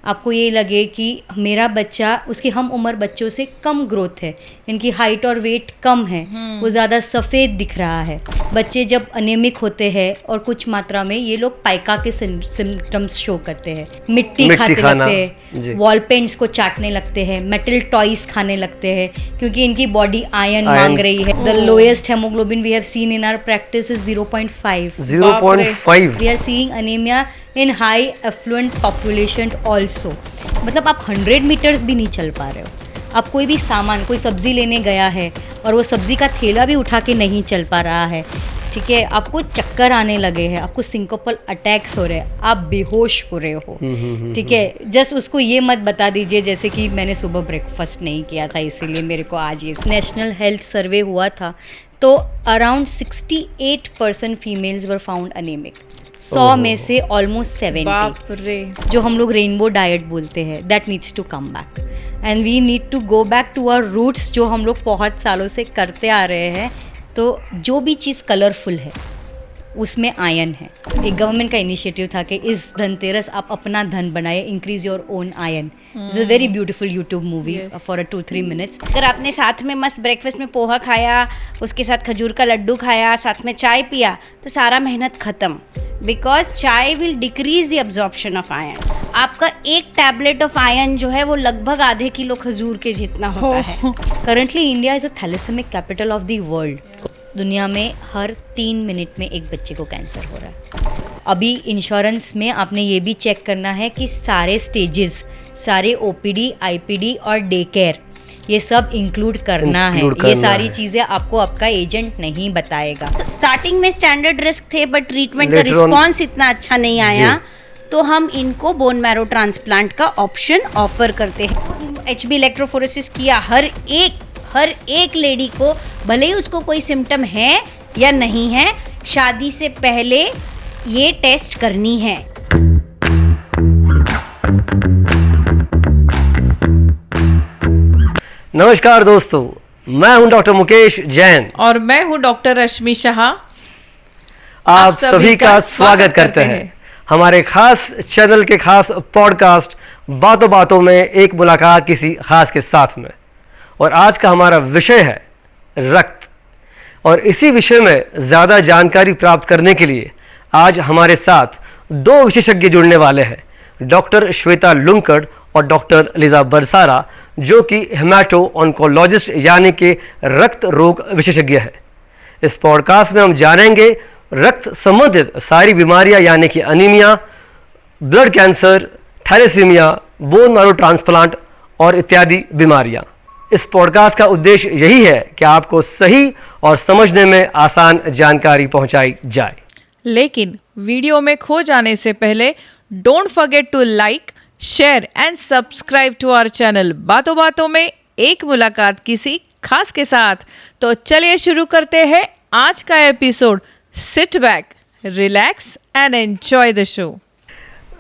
आपको ये लगे कि मेरा बच्चा उसके हम उम्र बच्चों से कम ग्रोथ है, इनकी हाइट और वेट कम है, वो ज़्यादा सफ़ेद दिख रहा है। बच्चे जब अनेमिक होते हैं और कुछ मात्रा में ये लोग पाइका के सिम्टम्स शो करते हैं, मिट्टी खाते लगते हैं, वॉल पेंट्स को चाटने लगते हैं, मेटल टॉयज खाने लगते हैं, क्योंकि इनकी बॉडी आयरन मांग रही है। The lowest haemoglobin we have seen in our practice is 0.5. 0.5. We are seeing anaemia in high affluent population also. मतलब आप 100 मीटर्स भी नहीं चल पा रहे हो। आप कोई भी सामान, कोई सब्जी लेने गया है और वो सब्जी का थैला भी उठा के नहीं चल पा रहा है, ठीक है, आपको चक्कर आने लगे हैं, आपको सिंकोपल अटैक्स हो रहे हैं, आप बेहोश हो रहे हो, ठीक है, जस्ट उसको ये मत बता दीजिए जैसे कि मैंने सुबह ब्रेकफास्ट नहीं किया था इसीलिए मेरे को आज ये। नेशनल हेल्थ सर्वे हुआ था तो अराउंड 68% फीमेल्स वर फाउंड अनेमिक। 100 में से ऑलमोस्ट 70 जो हम लोग रेनबो डाइट बोलते हैं, that needs to come back and we need to go back to our roots जो हम लोग बहुत सालों से करते आ रहे हैं। तो जो भी चीज़ कलरफुल है उसमें आयन है। एक गवर्नमेंट का इनिशिएटिव था कि इस धनतेरस आप अपना धन बनाए, increase your own ion. It's a very beautiful YouTube movie for a 2-3 minutes. अगर आपने साथ में मस्त ब्रेकफास्ट में पोहा खाया, उसके साथ खजूर का लड्डू खाया, साथ में चाय पिया, तो सारा मेहनत ख़त्म। बिकॉज चाय will decrease the absorption of ion. आपका एक टैबलेट ऑफ आयन जो है वो लगभग आधे किलो खजूर के जितना होता है। Currently India is a thalassemic capital of the world. दुनिया में हर 3 मिनट में एक बच्चे को कैंसर हो रहा है। अभी इंश्योरेंस में आपने ये भी चेक करना है कि सारे स्टेजेस, सारे ओपीडी, आईपीडी और डे केयर, ये सब इंक्लूड करना है। ये सारी चीज़ें आपको आपका एजेंट नहीं बताएगा। स्टार्टिंग में स्टैंडर्ड रिस्क थे बट ट्रीटमेंट का रिस्पॉन्स इतना अच्छा नहीं आया, तो हम इनको बोन मैरो ट्रांसप्लांट का ऑप्शन ऑफर करते हैं। एचबी इलेक्ट्रोफोरेसिस किया हर एक लेडी को, भले ही उसको कोई सिम्टम है या नहीं है, शादी से पहले ये टेस्ट करनी है। नमस्कार दोस्तों, मैं हूं डॉक्टर मुकेश जैन और मैं हूं डॉक्टर रश्मि शाह। आप सभी का स्वागत करते हैं हमारे खास चैनल के खास पॉडकास्ट बातों बातों में एक मुलाकात किसी खास के साथ में। और आज का हमारा विषय है रक्त। और इसी विषय में ज़्यादा जानकारी प्राप्त करने के लिए आज हमारे साथ 2 विशेषज्ञ जुड़ने वाले हैं, डॉक्टर श्वेता लुंकड़ और डॉक्टर लिजा बरसारा, जो कि हेमाटो ऑन्कोलॉजिस्ट यानी कि रक्त रोग विशेषज्ञ है। इस पॉडकास्ट में हम जानेंगे रक्त संबंधित सारी बीमारियां यानी कि anaemia, blood cancer, thalassaemia, bone marrow transplant और इत्यादि बीमारियां। इस पॉडकास्ट का उद्देश्य यही है कि आपको सही और समझने में आसान जानकारी पहुंचाई जाए। लेकिन वीडियो में खो जाने से पहले don't forget to like, share and subscribe to our channel बातों बातों में एक मुलाकात किसी खास के साथ। तो चलिए शुरू करते हैं आज का episode. Sit back, relax and enjoy the show.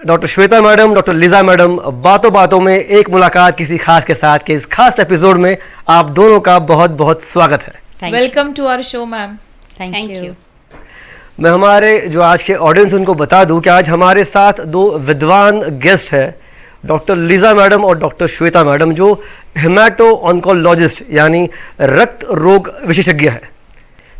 Doctor Shweta madam, doctor Liza madam, बातों बातों में एक मुलाकात किसी खास के साथ के इस खास एपिसोड में आप दोनों का बहुत बहुत स्वागत है। Welcome to our show ma'am. Thank you. मैं हमारे जो आज के ऑडियंस उनको बता दूं कि आज हमारे साथ 2 विद्वान गेस्ट हैं, डॉक्टर लिजा मैडम और डॉक्टर श्वेता मैडम, जो हेमाटो ऑन्कोलॉजिस्ट यानी रक्त रोग विशेषज्ञ हैं।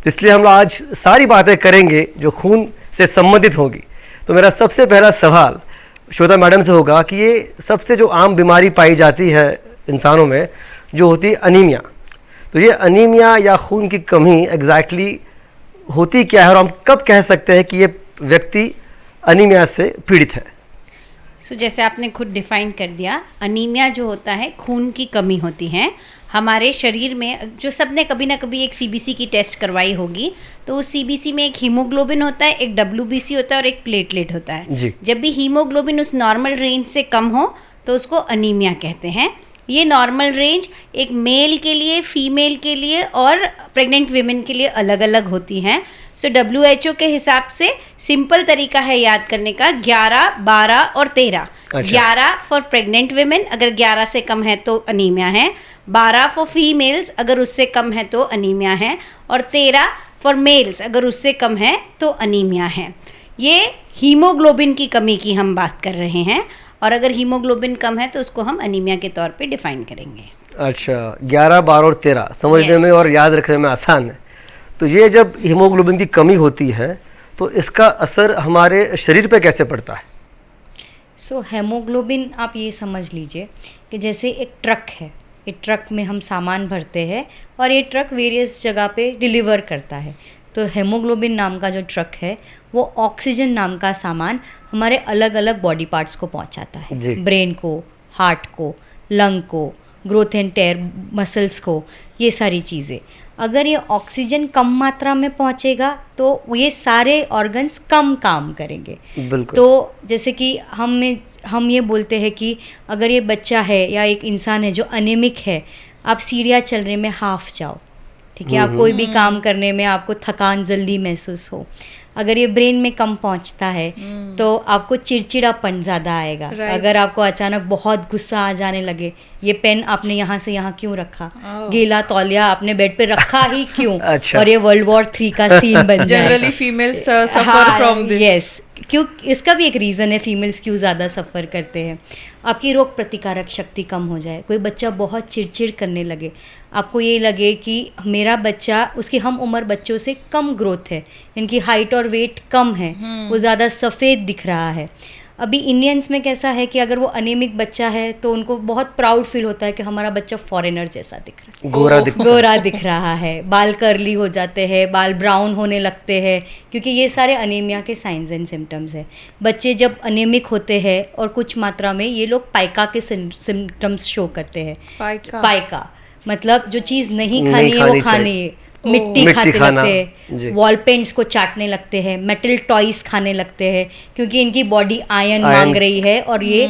इसलिए हम आज सारी बातें करेंगे जो खून से संबंधित होगी। तो मेरा सबसे पहला सवाल श्वेता मैडम से होगा कि ये सबसे जो आम बीमारी पाई जाती है इंसानों में जो होती है अनीमिया, तो ये अनीमिया या खून की कमी एग्जैक्टली होती क्या है और हम कब कह सकते हैं कि ये व्यक्ति अनीमिया से पीड़ित है? जैसे आपने खुद डिफाइन कर दिया, अनीमिया जो होता है खून की कमी होती है हमारे शरीर में। जो सबने कभी ना कभी एक सीबीसी की टेस्ट करवाई होगी, तो उस सीबीसी में एक हीमोग्लोबिन होता है, एक डब्ल्यूबीसी होता है और एक प्लेटलेट होता है। जब भी हीमोग्लोबिन उस नॉर्मल रेंज से कम हो तो उसको अनीमिया कहते हैं। ये नॉर्मल रेंज एक मेल के लिए, फीमेल के लिए और प्रेग्नेंट वीमेन के लिए अलग अलग होती हैं। सो WHO के हिसाब से सिंपल तरीका है याद करने का 11, 12 और 13। 11 फॉर प्रेग्नेंट वीमेन, अगर 11 से कम है तो अनीमिया है। 12 फॉर फीमेल्स, अगर उससे कम है तो अनीमिया है। और 13 फॉर मेल्स, अगर उससे कम है तो अनीमिया है। ये हीमोग्लोबिन की कमी की हम बात कर रहे हैं। और अगर हीमोग्लोबिन कम है तो उसको हम अनीमिया के तौर पे डिफाइन करेंगे। अच्छा, 11, 12 और 13 समझने में Yes. और याद रखने में आसान है। तो ये जब हीमोग्लोबिन की कमी होती है तो इसका असर हमारे शरीर पे कैसे पड़ता है? हेमोग्लोबिन आप ये समझ लीजिए कि जैसे एक ट्रक है, एक ट्रक में हम सामान भरते हैं और ये ट्रक वेरियस जगह पे डिलीवर करता है। तो हेमोग्लोबिन नाम का जो ट्रक है वो ऑक्सीजन नाम का सामान हमारे अलग अलग बॉडी पार्ट्स को पहुंचाता जी। है, ब्रेन को, हार्ट को, लंग को, ग्रोथ एंड टेयर मसल्स को, ये सारी चीज़ें। अगर ये ऑक्सीजन कम मात्रा में पहुंचेगा तो ये सारे ऑर्गन्स कम काम करेंगे। बिल्कुल। तो जैसे कि हम ये बोलते हैं कि अगर ये बच्चा है या एक इंसान है जो अनेमिक है, आप सीढ़ियाँ चलने में हाफ जाओ, ठीक है, आप कोई भी काम करने में आपको थकान जल्दी महसूस हो, अगर ये ब्रेन में कम पहुंचता है तो आपको चिड़चिड़ापन ज़्यादा आएगा। अगर आपको अचानक बहुत गुस्सा आ जाने लगे, ये पेन आपने यहाँ से यहाँ क्यों रखा, गीला तौलिया आपने बेड पे रखा ही क्यों, अच्छा। और ये वर्ल्ड वॉर 3 का सीन बन जाए। Generally females suffer from this. Yes, क्यों, इसका भी एक रीज़न है फीमेल्स क्यों ज़्यादा सफ़र करते हैं। आपकी रोग प्रतिकारक शक्ति कम हो जाए, कोई बच्चा बहुत चिड़चिड़ करने लगे, आपको ये लगे कि मेरा बच्चा उसकी हम उम्र बच्चों से कम ग्रोथ है, इनकी हाइट और वेट कम है, वो ज़्यादा सफ़ेद दिख रहा है। अभी इंडियंस में कैसा है कि अगर वो अनेमिक बच्चा है तो उनको बहुत प्राउड फील होता है कि हमारा बच्चा फॉरेनर जैसा दिख रहा है, गोरा दिख रहा है, बाल कर्ली हो जाते हैं, बाल ब्राउन होने लगते हैं, क्योंकि ये सारे अनीमिया के साइंस एंड सिम्टम्स है। बच्चे जब अनेमिक होते हैं और कुछ मात्रा में ये लोग पाइका के सिम्टम्स शो करते हैं। पाइका मतलब जो चीज़ नहीं खानी है वो खानी है, मिट्टी खाते लगते हैं, वॉल पेंट्स को चाटने लगते हैं, मेटल टॉयज खाने लगते हैं, क्योंकि इनकी बॉडी आयरन मांग रही है और ये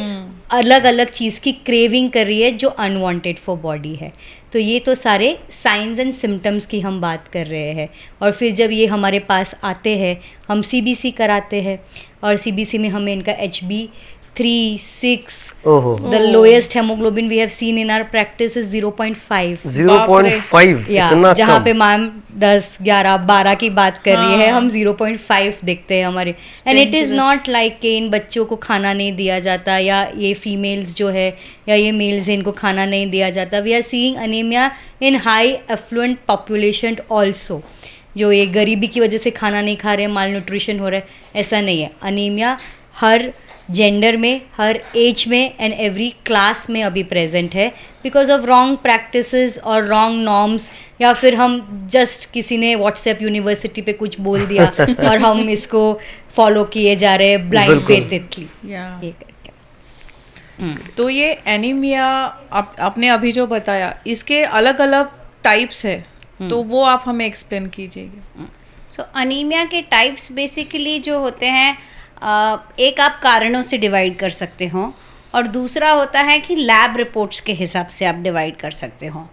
अलग अलग चीज़ की क्रेविंग कर रही है जो अनवांटेड फॉर बॉडी है। तो ये तो सारे साइंस एंड सिम्टम्स की हम बात कर रहे हैं। और फिर जब ये हमारे पास आते हैं, हम CBC कराते हैं और CBC में हमें इनका HB3/6, the lowest hemoglobin we have seen in our practice is 0.5. 0.5 इतना जहाँ कम। पे मैम 10, 11, 12 की बात कर रही है, हम 0.5 देखते हैं हमारे। And it is not like कि इन बच्चों को खाना नहीं दिया जाता या ये फीमेल्स जो है या ये मेल्स हैं इनको खाना नहीं दिया जाता। We are seeing anaemia in high affluent population also, जो ये गरीबी की वजह से खाना नहीं खा रहे हैं, माल न्यूट्रिशन हो रहा है, ऐसा नहीं है। अनीमिया हर जेंडर में, हर एज में एंड एवरी क्लास में अभी प्रेजेंट है, बिकॉज ऑफ रॉन्ग प्रैक्टिसेस और रॉन्ग नॉर्म्स, या फिर हम जस्ट किसी ने व्हाट्सएप यूनिवर्सिटी पे कुछ बोल दिया और हम इसको फॉलो किए जा रहे हैं ब्लाइंड फेथफुली ये करके। तो ये एनीमिया आपने अभी जो बताया, इसके अलग अलग टाइप्स है, तो वो आप हमें एक्सप्लेन कीजिएगा। सो अनीमिया के टाइप्स बेसिकली जो होते हैं, एक आप कारणों से डिवाइड कर सकते हो और दूसरा होता है कि लैब रिपोर्ट्स के हिसाब से आप डिवाइड कर सकते हो।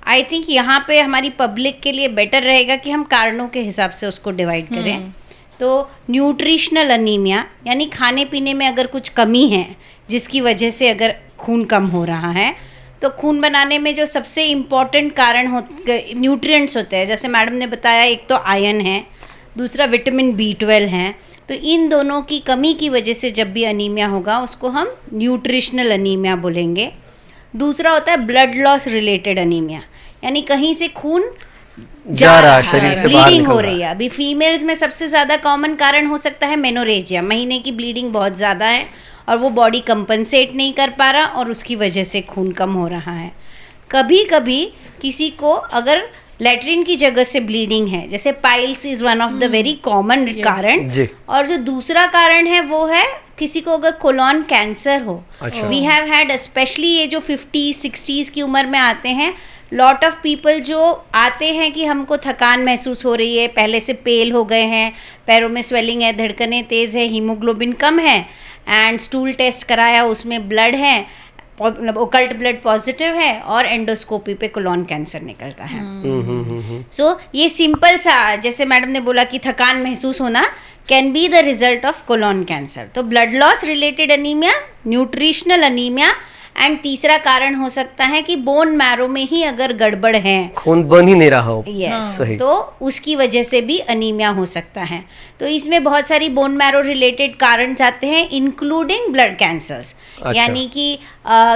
आई थिंक यहाँ पे हमारी पब्लिक के लिए बेटर रहेगा कि हम कारणों के हिसाब से उसको डिवाइड करें। तो न्यूट्रिशनल अनीमिया यानी खाने पीने में अगर कुछ कमी है जिसकी वजह से अगर खून कम हो रहा है, तो खून बनाने में जो सबसे इम्पॉर्टेंट कारण न्यूट्रिएंट्स होते हैं, जैसे मैडम ने बताया, एक तो आयरन है, दूसरा विटामिन B12 है। तो इन दोनों की कमी की वजह से जब भी अनीमिया होगा उसको हम न्यूट्रिशनल अनीमिया बोलेंगे। दूसरा होता है ब्लड लॉस रिलेटेड अनीमिया, यानी कहीं से खून जा रहा है, शरीर से बाहर ब्लीडिंग निकल हो रहा है। रही है। अभी फीमेल्स में सबसे ज़्यादा कॉमन कारण हो सकता है मेनोरेजिया, महीने की ब्लीडिंग बहुत ज़्यादा है और वो बॉडी कंपनसेट नहीं कर पा रहा और उसकी वजह से खून कम हो रहा है। कभी कभी किसी को अगर लेटरिन की जगह से ब्लीडिंग है, जैसे piles is one of the very common कारण, और जो दूसरा कारण है वो है किसी को अगर कोलॉन कैंसर हो। वी हैव हैड स्पेशली ये जो 50-60s की उम्र में आते हैं, लॉट ऑफ पीपल जो आते हैं कि हमको थकान महसूस हो रही है, पहले से पेल हो गए हैं, पैरों में स्वेलिंग है, धड़कनें तेज़ है, हीमोग्लोबिन कम है, एंड स्टूल टेस्ट कराया उसमें ब्लड है, ओकल्ट ब्लड पॉजिटिव है और एंडोस्कोपी पे कोलॉन कैंसर निकलता है। सो ये सिंपल सा, जैसे मैडम ने बोला कि थकान महसूस होना can be the result of colon cancer. तो blood loss related anemia, nutritional anemia and तीसरा कारण हो सकता है कि बोन मैरो में ही अगर गड़बड़ है, खून बन ही नहीं रहा हो। यस, सही। तो उसकी वजह से भी अनीमिया हो सकता है। तो इसमें बहुत सारी बोन मैरो रिलेटेड कारण आते हैं, इंक्लूडिंग ब्लड कैंसर्स। अच्छा। यानी कि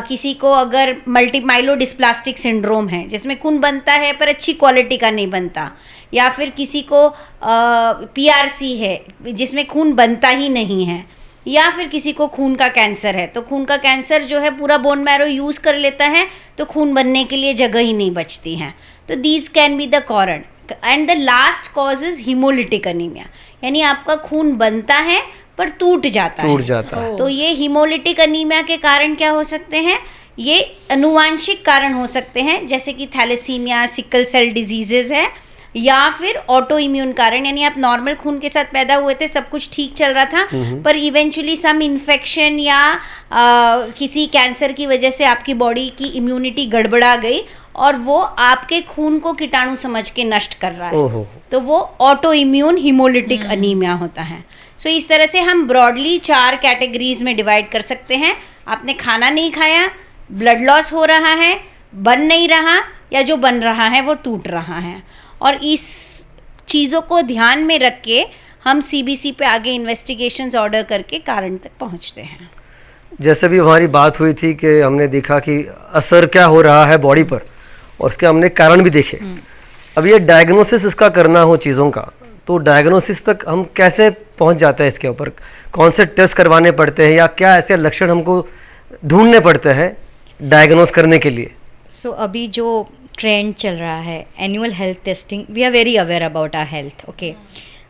किसी को अगर मल्टीमाइलोडिस्प्लास्टिक सिंड्रोम है जिसमें खून बनता है पर अच्छी क्वालिटी का नहीं बनता, या फिर किसी को पीआरसी है जिसमें खून बनता ही नहीं है, या फिर किसी को खून का कैंसर है, तो खून का कैंसर जो है पूरा बोन मैरो यूज़ कर लेता है तो खून बनने के लिए जगह ही नहीं बचती है। तो दीज कैन बी द कारण। And the last cause is haemolytic anaemia, यानी आपका खून बनता है पर टूट जाता है। तो ये हीमोलिटिक अनीमिया के कारण क्या हो सकते हैं? ये अनुवांशिक कारण हो सकते हैं, जैसे कि थैलेसीमिया, सिकल सेल डिजीजेज है, या फिर ऑटो इम्यून कारण, यानी आप नॉर्मल खून के साथ पैदा हुए थे, सब कुछ ठीक चल रहा था, पर इवेंचुअली सम इन्फेक्शन या किसी कैंसर की वजह से आपकी बॉडी की इम्यूनिटी गड़बड़ा गई और वो आपके खून को कीटाणु समझ के नष्ट कर रहा है, तो वो ऑटो इम्यून हीमोलिटिक अनीमिया होता है। सो इस तरह से हम ब्रॉडली 4 कैटेगरीज में डिवाइड कर सकते हैं। आपने खाना नहीं खाया, ब्लड लॉस हो रहा है, बन नहीं रहा, या जो बन रहा है वो टूट रहा है, और इस चीज़ों को ध्यान में रख के हम सीबीसी पे आगे इन्वेस्टिगेशंस ऑर्डर करके कारण तक पहुंचते हैं। जैसे भी हमारी बात हुई थी कि हमने देखा कि असर क्या हो रहा है बॉडी पर, और उसके हमने कारण भी देखे। अब ये डायग्नोसिस इसका करना हो चीज़ों का, तो डायग्नोसिस तक हम कैसे पहुंच जाते हैं? इसके ऊपर कौन से टेस्ट करवाने पड़ते हैं, या क्या ऐसे लक्षण हमको ढूंढने पड़ते हैं डायग्नोस करने के लिए? सो अभी जो ट्रेंड चल रहा है annual health testing, we are very aware about our health, okay,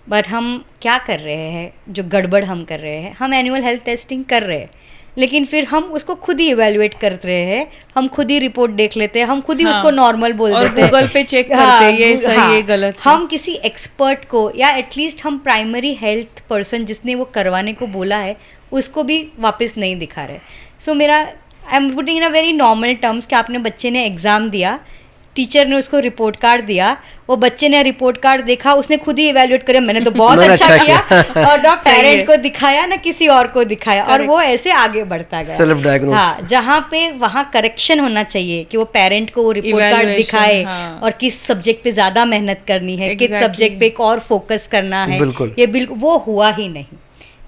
but हम क्या कर रहे हैं, जो गड़बड़ हम कर रहे हैं, हम एनुअल हेल्थ टेस्टिंग कर रहे हैं लेकिन फिर हम उसको खुद ही इवेल्युएट कर रहे हैं, हम खुद ही रिपोर्ट देख लेते हैं, हम खुद ही उसको नॉर्मल बोल देते हैं, और गूगल पे चेक करते हैं ये सही है गलत है। हम किसी एक्सपर्ट को या एटलीस्ट हम प्राइमरी हेल्थ पर्सन जिसने वो करवाने को बोला है उसको भी वापस नहीं दिखा रहे। सो मेरा I am putting in a very normal terms कि आपने बच्चे ने एग्ज़ाम दिया, टीचर ने उसको रिपोर्ट कार्ड दिया, वो बच्चे ने रिपोर्ट कार्ड देखा, उसने खुद ही इवैल्यूएट किया, मैंने तो बहुत अच्छा किया, और ना पेरेंट को दिखाया ना किसी और को दिखाया, और वो ऐसे आगे बढ़ता गया। Self diagnose. हाँ, जहाँ पे वहाँ करेक्शन होना चाहिए कि वो पेरेंट को वो रिपोर्ट कार्ड दिखाए, और किस सब्जेक्ट पे ज़्यादा मेहनत करनी है, किस सब्जेक्ट पे एक और फोकस करना है, ये बिल्कुल वो हुआ ही नहीं।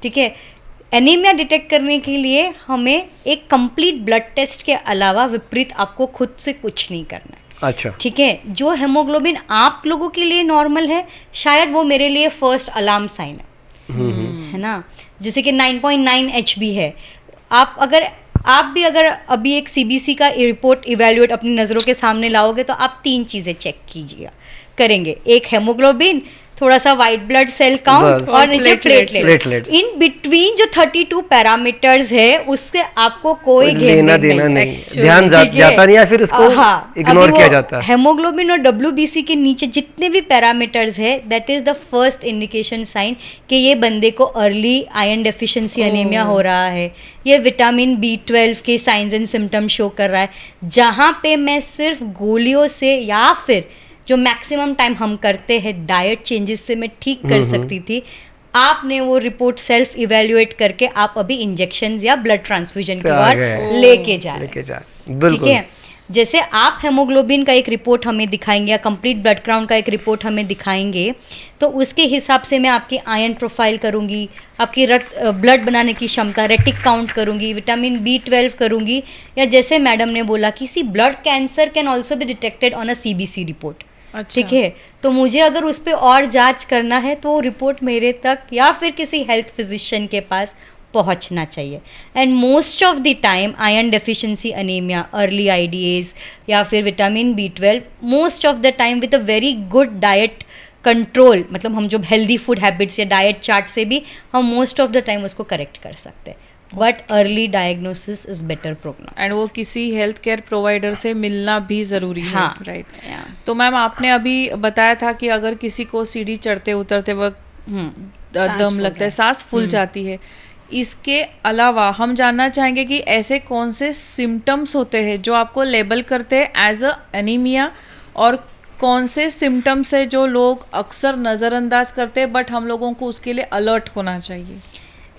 ठीक है, एनीमिया डिटेक्ट करने के लिए हमें एक कंप्लीट ब्लड टेस्ट के अलावा विपरीत आपको खुद से कुछ नहीं करना है। अच्छा, ठीक है, जो हेमोग्लोबिन आप लोगों के लिए नॉर्मल है, शायद वो मेरे लिए फर्स्ट अलार्म साइन है ना, जैसे कि 9.9 HB है। आप भी अगर अभी एक सीबीसी का रिपोर्ट इवेल्युएट अपनी नज़रों के सामने लाओगे तो आप 3 चीज़ें चेक कीजिएगा करेंगे, एक हेमोग्लोबिन, थोड़ा सा वाइट ब्लड सेल काउंट, और नीचे प्लेटलेट्स। इन बिटवीन जो 32 पैरामीटर्स है उससे आपको कोई लेना देना नहीं, ध्यान जाता नहीं, या फिर उसको इग्नोर किया जाता है। हेमोग्लोबिन और WBC के नीचे जितने भी पैरामीटर्स है, that is the first indication sign कि ये बंदे को अर्ली आयरन डेफिशिएंसी एनीमिया हो रहा है, ये विटामिन B12 के साइंस एंड सिम्टम्स शो कर रहा है। जहाँ पे मैं सिर्फ गोलियों से या फिर जो मैक्सिमम टाइम हम करते हैं डाइट चेंजेस से मैं ठीक कर सकती थी, आपने वो रिपोर्ट सेल्फ इवेल्युएट करके आप अभी इंजेक्शंस या ब्लड ट्रांसफ्यूजन की ओर लेके जा रहे हैं। ठीक है, जैसे आप हेमोग्लोबिन का एक रिपोर्ट हमें दिखाएंगे या कंप्लीट ब्लड काउंट का एक रिपोर्ट हमें दिखाएंगे, तो उसके हिसाब से मैं आपकी आयरन प्रोफाइल करूँगी, आपकी ब्लड बनाने की क्षमता, रेटिक काउंट करूँगी, विटामिन B12 करूँगी, या जैसे मैडम ने बोला किसी blood cancer can also be detected on a CBC report. ठीक है, तो मुझे अगर उस पर और जांच करना है तो रिपोर्ट मेरे तक या फिर किसी हेल्थ फिजिशियन के पास पहुंचना चाहिए। And most of the time iron deficiency anaemia, early IDAs या फिर vitamin B12, most of the time with a very good diet control, मतलब हम जो हेल्दी फूड हैबिट्स या डाइट चार्ट से भी हम मोस्ट ऑफ द टाइम उसको करेक्ट कर सकते हैं। But early diagnosis is better prognosis, and वो किसी हेल्थ केयर प्रोवाइडर से मिलना भी ज़रूरी है। हाँ, राइट। तो मैम आपने अभी बताया था कि अगर किसी को सीढ़ी चढ़ते उतरते वक्त दम लगता है, सांस फूल जाती है, इसके अलावा हम जानना चाहेंगे कि ऐसे कौन से सिम्टम्स होते हैं जो आपको लेबल करते हैं एज अ एनीमिया, और कौन से सिम्टम्स है जो लोग अक्सर नज़रअंदाज करते हैं बट हम लोगों को उसके लिए अलर्ट होना चाहिए?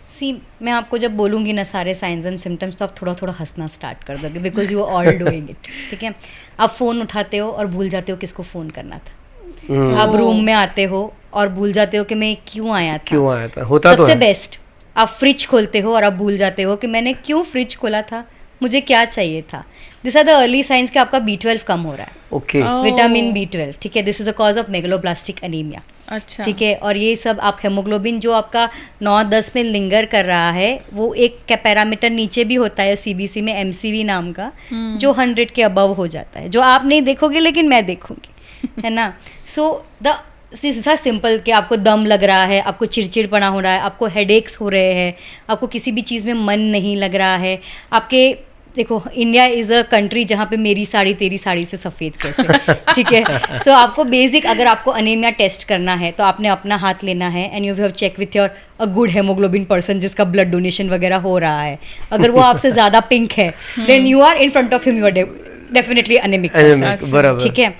सी मैं आपको जब बोलूँगी ना सारे साइंस एंड सिम्टम्स, तो आप थोड़ा थोड़ा हंसना स्टार्ट कर दोगे, because you are all doing it. ठीक है, आप फ़ोन उठाते हो और भूल जाते हो किसको फ़ोन करना था। आप रूम में आते हो और भूल जाते हो कि मैं क्यों आया था। होता तो सबसे है। बेस्ट, आप फ्रिज खोलते हो और आप भूल जाते हो कि मैंने क्यों फ्रिज खोला था, मुझे क्या चाहिए था। This are the early signs कि आपका B12 कम हो रहा है। ओके। विटामिन B12, ठीक है, this is a cause of megaloblastic anaemia. अच्छा, ठीक है, और ये सब आप हेमोग्लोबिन जो आपका 9-10 में लिंगर कर रहा है, वो एक पैरामीटर नीचे भी होता है CBC में, MCV नाम का, जो 100 के अबव हो जाता है, जो आप नहीं देखोगे लेकिन मैं देखूंगी, है ना। सो द सिंपल कि आपको दम लग रहा है, आपको चिड़चिड़पना हो रहा है, आपको हेडेक्स हो रहे हैं, आपको किसी भी चीज़ में मन नहीं लग रहा है, आपके देखो इंडिया इज़ अ कंट्री जहाँ पे मेरी साड़ी तेरी साड़ी से सफ़ेद कैसे, ठीक है। सो आपको बेसिक, अगर आपको अनीमिया टेस्ट करना है तो आपने अपना हाथ लेना है and you have check with your a good haemoglobin person जिसका ब्लड डोनेशन वगैरह हो रहा है। अगर वो आपसे ज़्यादा पिंक है then you are in front of him, you are definitely anemic person. बराबर। ठीक है,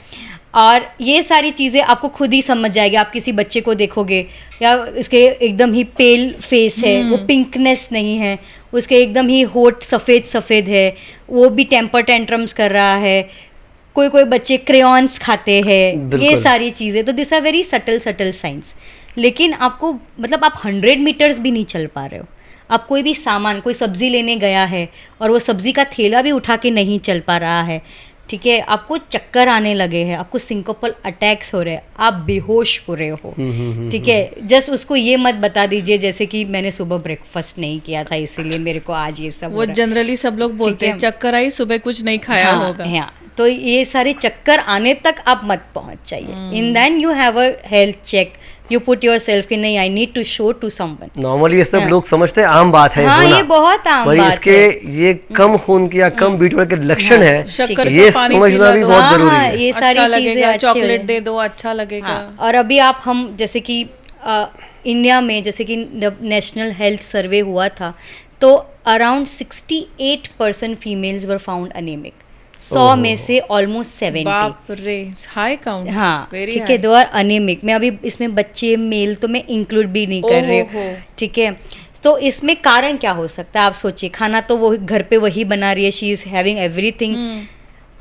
और ये सारी चीज़ें आपको खुद ही समझ जाएगी। आप किसी बच्चे को देखोगे या उसके एकदम ही पेल फेस है, वो पिंकनेस नहीं है, उसके एकदम ही होठ सफ़ेद सफ़ेद है, वो भी टेम्पर टेंट्रम्स कर रहा है, कोई बच्चे क्रेयॉन्स खाते हैं, ये सारी चीज़ें। तो this are very subtle signs. लेकिन आपको मतलब आप 100 मीटर्स भी नहीं चल पा रहे हो। आप कोई भी सामान, कोई सब्ज़ी लेने गया है और वो सब्ज़ी का थैला भी उठा के नहीं चल पा रहा है, ठीक है, आपको चक्कर आने लगे हैं, आपको सिंकोपल अटैक्स हो रहे हैं, आप बेहोश हो रहे हो, ठीक है, जस्ट उसको ये मत बता दीजिए जैसे कि मैंने सुबह ब्रेकफास्ट नहीं किया था इसीलिए मेरे को आज ये सब वो जनरली सब लोग बोलते हैं चक्कर आई, सुबह कुछ नहीं खाया होगा। हाँ, तो ये सारे चक्कर आने तक आप मत पहुंच जाइए। In then you have a health check, you put yourself कि नहीं, I need to show to someone. Normally ये सब लोग समझते हैं आम बात है, हाँ, ये बहुत आम बात इसके है। ये कम खून की या कम B12 के लक्षण है, शक्कर ये का पानी समझना भी बहुत जरूरी हाँ, है। ये अच्छा सारी लगेगा, चीजें चॉकलेट दे दो अच्छा लगेगा। हाँ, और अभी आप हम जैसे कि इंडिया में जैसे कि नेशनल हेल्थ सर्वे हुआ था तो अराउंड 68% फीमेल्स वर फाउंड अनेमिक। 100 में से ऑलमोस्ट 70। बाप रे, हाई काउंट। हाँ, ठीक है, दो आर अनेमिक। मैं अभी इसमें बच्चे मेल तो मैं इंक्लूड भी नहीं कर रही हूँ, ठीक है। तो इसमें कारण क्या हो सकता है आप सोचिए। खाना तो वो घर पे वही बना रही है, शी इज हैविंग एवरीथिंग।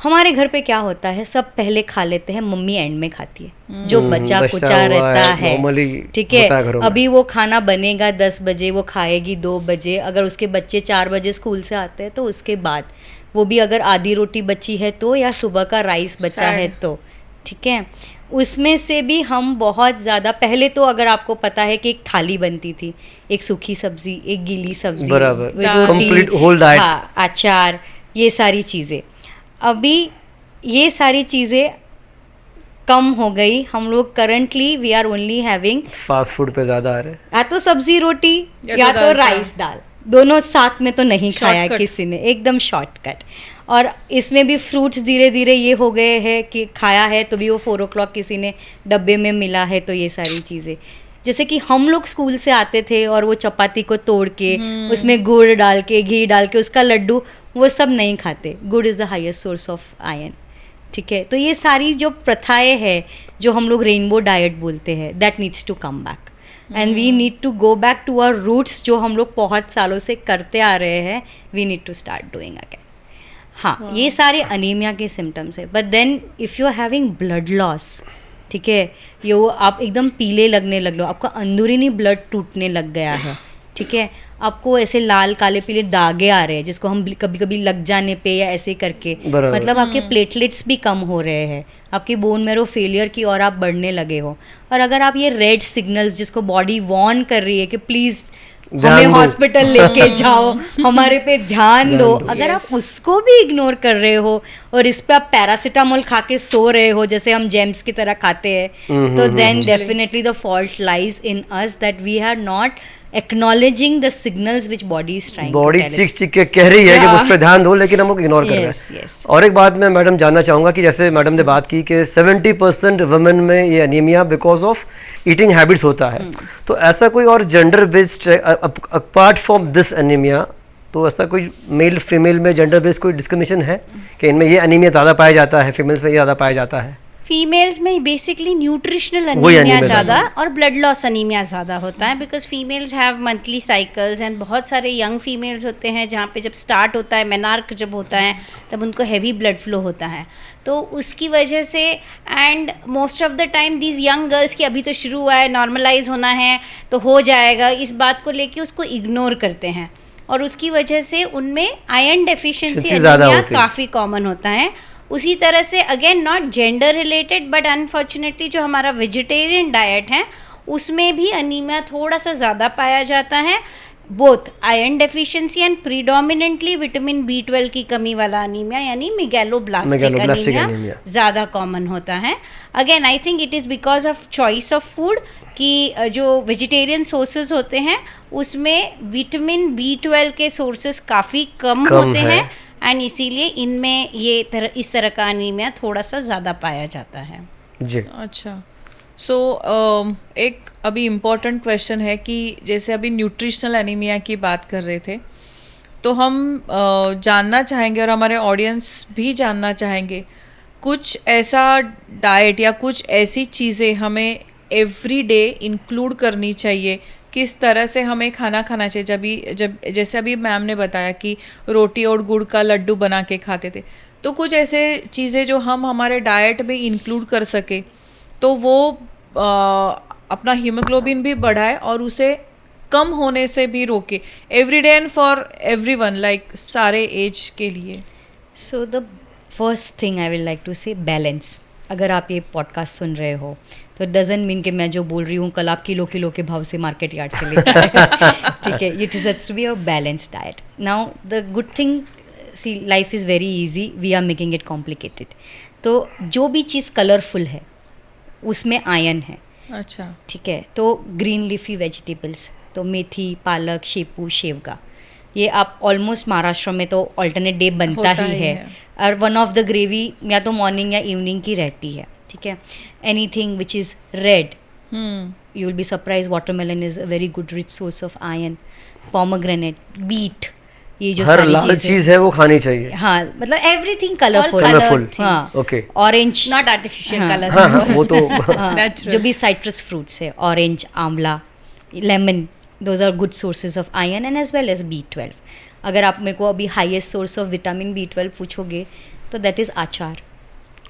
हमारे घर पे क्या होता है, सब पहले खा लेते हैं, मम्मी एंड में खाती है, जो बचा कुचा रहता है, ठीक है। अभी वो खाना बनेगा 10 बजे, वो खाएगी 2 बजे। अगर उसके बच्चे 4 बजे स्कूल से आते हैं तो उसके बाद वो भी अगर आधी रोटी बची है तो, या सुबह का राइस बचा है तो, ठीक है, उसमें से भी हम बहुत ज़्यादा। पहले तो अगर आपको पता है कि एक थाली बनती थी, एक सूखी सब्जी, एक गीली सब्जी, रोटी, हाँ, अचार, ये सारी चीज़ें। अभी ये सारी चीज़ें कम हो गई। हम लोग currently we are only having fast food पे ज़्यादा आ रहे हैं, या तो सब्जी रोटी या तो राइस दाल, दोनों साथ में तो नहीं खाया किसी ने, एकदम शॉर्टकट। और इसमें भी फ्रूट्स धीरे धीरे ये हो गए हैं कि खाया है तो भी वो 4 o'clock किसी ने डब्बे में मिला है। तो ये सारी चीज़ें, जैसे कि हम लोग स्कूल से आते थे और वो चपाती को तोड़ के उसमें गुड़ डाल के, घी डाल के उसका लड्डू, वो सब नहीं खाते। गुड़ is the highest source of iron, ठीक है। तो ये सारी जो प्रथाएं हैं जो हम लोग रेनबो डाइट बोलते हैं, that needs to come back and we need to go back to our roots, जो हम लोग बहुत सालों से करते आ रहे हैं। We need to start doing again. हाँ, ये सारे अनीमिया के सिम्टम्स है। But then if you are having blood loss, ठीक है, यो आप एकदम पीले लगने लग लो, आपका अंदरूनी ब्लड टूटने लग गया है, ठीक है, आपको ऐसे लाल काले पीले दागे आ रहे हैं जिसको हम कभी कभी लग जाने पे या ऐसे करके, मतलब आपके प्लेटलेट्स भी कम हो रहे हैं, आपकी बोन मैरो फेलियर की और आप बढ़ने लगे हो। और अगर आप ये रेड सिग्नल्स जिसको बॉडी वॉर्न कर रही है कि प्लीज़ हमें हॉस्पिटल लेके जाओ, हमारे पे ध्यान दो, अगर आप उसको भी इग्नोर कर रहे हो और इस पे आप पैरासीटामोल खा के सो रहे हो जैसे हम जेम्स की तरह खाते हैं, तो then definitely the fault lies in us that we are not acknowledging the signals which body is trying to tell us. Body चीख के कह रही है कि उस पर ध्यान दो, लेकिन हम लोग इग्नोर कर रहे हैं। और एक बात मैं मैडम जानना चाहूँगा कि जैसे मैडम ने बात की कि 70% वुमेन में ये anaemia because of eating habits होता है, तो ऐसा कोई और gender based apart from this anaemia, तो ऐसा कोई मेल फीमेल में जेंडर बेस्ड कोई डिस्क्रिमिनेशन है कि इनमें ये एनीमिया ज़्यादा पाया जाता है, फीमेल्स में ये ज़्यादा पाया जाता है? फीमेल्स में बेसिकली न्यूट्रिशनल वही अनीमिया anemia ज़्यादा ज़्यादा और ब्लड लॉस अनीमिया ज़्यादा होता है, because females have monthly cycles and बहुत सारे यंग फीमेल्स होते हैं जहाँ पे जब स्टार्ट होता है मेनार्क जब होता है तब उनको हैवी ब्लड फ्लो होता है, तो उसकी वजह से and most of the time these young girls की अभी तो शुरू हुआ है, नॉर्मलाइज होना है तो हो जाएगा, इस बात को लेके उसको इग्नोर करते हैं और उसकी वजह से उनमें आयरन डेफिशिएंसी ज़्यादा अनीमिया होती है। काफ़ी कॉमन होता है। उसी तरह से again not gender related but unfortunately जो हमारा वेजिटेरियन डाइट है उसमें भी अनीमिया थोड़ा सा ज़्यादा पाया जाता है, both iron deficiency and predominantly vitamin B12 की कमी वाला अनीमिया यानी मेगैलोब्लास्टिक मेगैलोब्लास्टिक अनीमिया अनीमिया। ज़्यादा कॉमन होता है। Again I think it is because of choice of food कि जो वेजिटेरियन सोर्सेज होते हैं उसमें विटामिन B12 के सोर्सेज काफ़ी कम होते है। हैं एंड इसीलिए इनमें ये इस तरह का अनीमिया थोड़ा सा ज़्यादा पाया जाता है। जी अच्छा, सो एक अभी इम्पोर्टेंट क्वेश्चन है कि जैसे अभी न्यूट्रिशनल एनीमिया की बात कर रहे थे, तो हम जानना चाहेंगे और हमारे ऑडियंस भी जानना चाहेंगे कुछ ऐसा डाइट या कुछ ऐसी चीज़ें हमें एवरी डे इंक्लूड करनी चाहिए, किस तरह से हमें खाना खाना चाहिए। जब जैसे अभी मैम ने बताया कि रोटी और गुड़ का लड्डू बना के खाते थे, तो कुछ ऐसे चीज़ें जो हम हमारे डाइट में इंक्लूड कर सके तो वो अपना हीमोग्लोबिन भी बढ़ाए और उसे कम होने से भी रोके, every day and for everyone, like सारे एज के लिए। So the first thing I will like to say balance. अगर आप ये पॉडकास्ट सुन रहे हो तो इट डजंट मीन कि मैं जो बोल रही हूँ कल आप किलो किलो के भाव से मार्केट यार्ड से लेकर आए। ठीक है, it is to be a balance diet. Now the good thing, see life is very easy, we are making it complicated. तो जो भी चीज़ कलरफुल है उसमें आयरन है। अच्छा, ठीक है, तो ग्रीन लीफी वेजिटेबल्स, तो मेथी, पालक, शेपू, शेवगा, ये आप ऑलमोस्ट महाराष्ट्र में तो ऑल्टरनेट डे बनता होता ही ही है है। और वन ऑफ द ग्रेवी या तो मॉर्निंग या इवनिंग की रहती है। ठीक है, anything which is red, you will be surprise, watermelon is a very good rich source of iron, pomegranate, beet, ये जो हर सारी लाल चीज़ें, चीज है वो खानी चाहिए। हाँ मतलब एवरीथिंग कलरफुल, Colourful, हाँ, okay. ऑरेंज, नॉट आर्टिफिशियल हाँ, कलर्स। हाँ हाँ वो तो हाँ, Natural. जो भी साइट्रस फ्रूट्स है, orange, amla, lemon, those are good sources of iron and as well as B12। अगर आप मेरे को अभी highest source of vitamin B12 पूछोगे तो दैट इज़ आचार।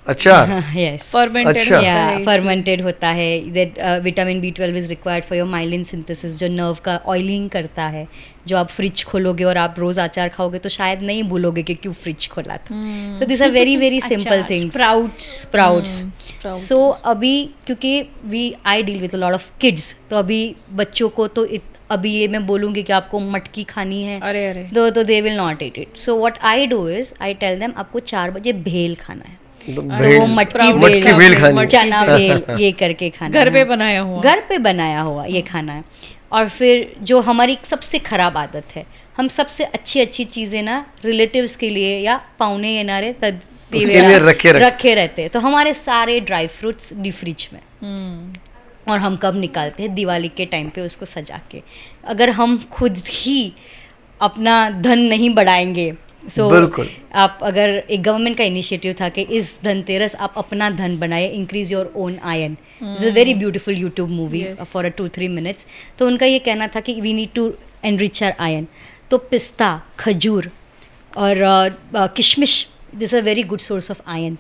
अच्छा यस, फर्मेंटेड अच्छा। होता है इसलिए। फर्मेंटेड होता है। That vitamin B12 is required for your myelin synthesis, जो नर्व का ऑयलिंग करता है। जो आप फ्रिज खोलोगे और आप रोज़ अचार खाओगे तो शायद नहीं भूलोगे कि क्यों फ्रिज खोला था। तो this are very very simple things. Sprouts. So अभी क्योंकि I deal with a lot of kids, तो अभी बच्चों को तो अभी ये मैं बोलूँगी कि आपको मटकी खानी है, अरे तो they will not eat it. So what I do is I tell them आपको 4 बजे भेल खाना है, तो वो भेल- मटकी मटकी भेल, भेल खानी है। चना भेल, ये करके खाना घर पे है। बनाया हुआ। घर पे बनाया हुआ ये खाना है। और फिर जो हमारी सबसे ख़राब आदत है, हम सबसे अच्छी अच्छी चीज़ें ना रिलेटिव्स के लिए या पाउने येनारे उसके लिए रखे रहते हैं, तो हमारे सारे ड्राई फ्रूट्स डी फ्रिज में, और हम कब निकालते हैं? दिवाली के टाइम पे उसको सजा के। अगर हम खुद ही अपना धन नहीं बढ़ाएंगे, बिल्कुल। आप अगर एक गवर्नमेंट का इनिशिएटिव था कि इस धनतेरस आप अपना धन बनाए, increase your own iron, it's a very beautiful YouTube movie for a 2-3 minutes। तो उनका ये कहना था कि we need to enrich our iron. तो पिस्ता, खजूर और किशमिश, this are very good source of iron.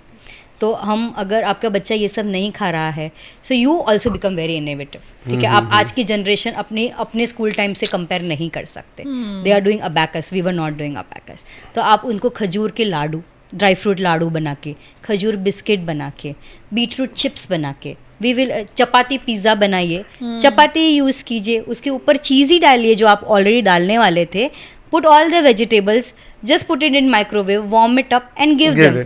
तो हम अगर आपका बच्चा ये सब नहीं खा रहा है, so you also become very innovative. ठीक है, आप आज की जनरेशन अपने स्कूल टाइम से कंपेयर नहीं कर सकते। They are doing abacus, we were not doing abacus. तो आप उनको खजूर के लाडू, ड्राई फ्रूट लाडू बना के, खजूर बिस्किट बना के, बीटरूट चिप्स बना के, वी विल चपाती पिज़्ज़ा बनाइए, चपाती यूज़ कीजिए, उसके ऊपर चीज़ ही डालिए जो आप ऑलरेडी डालने वाले थे। Put all the vegetables, just put it in microwave, warm it up and give them.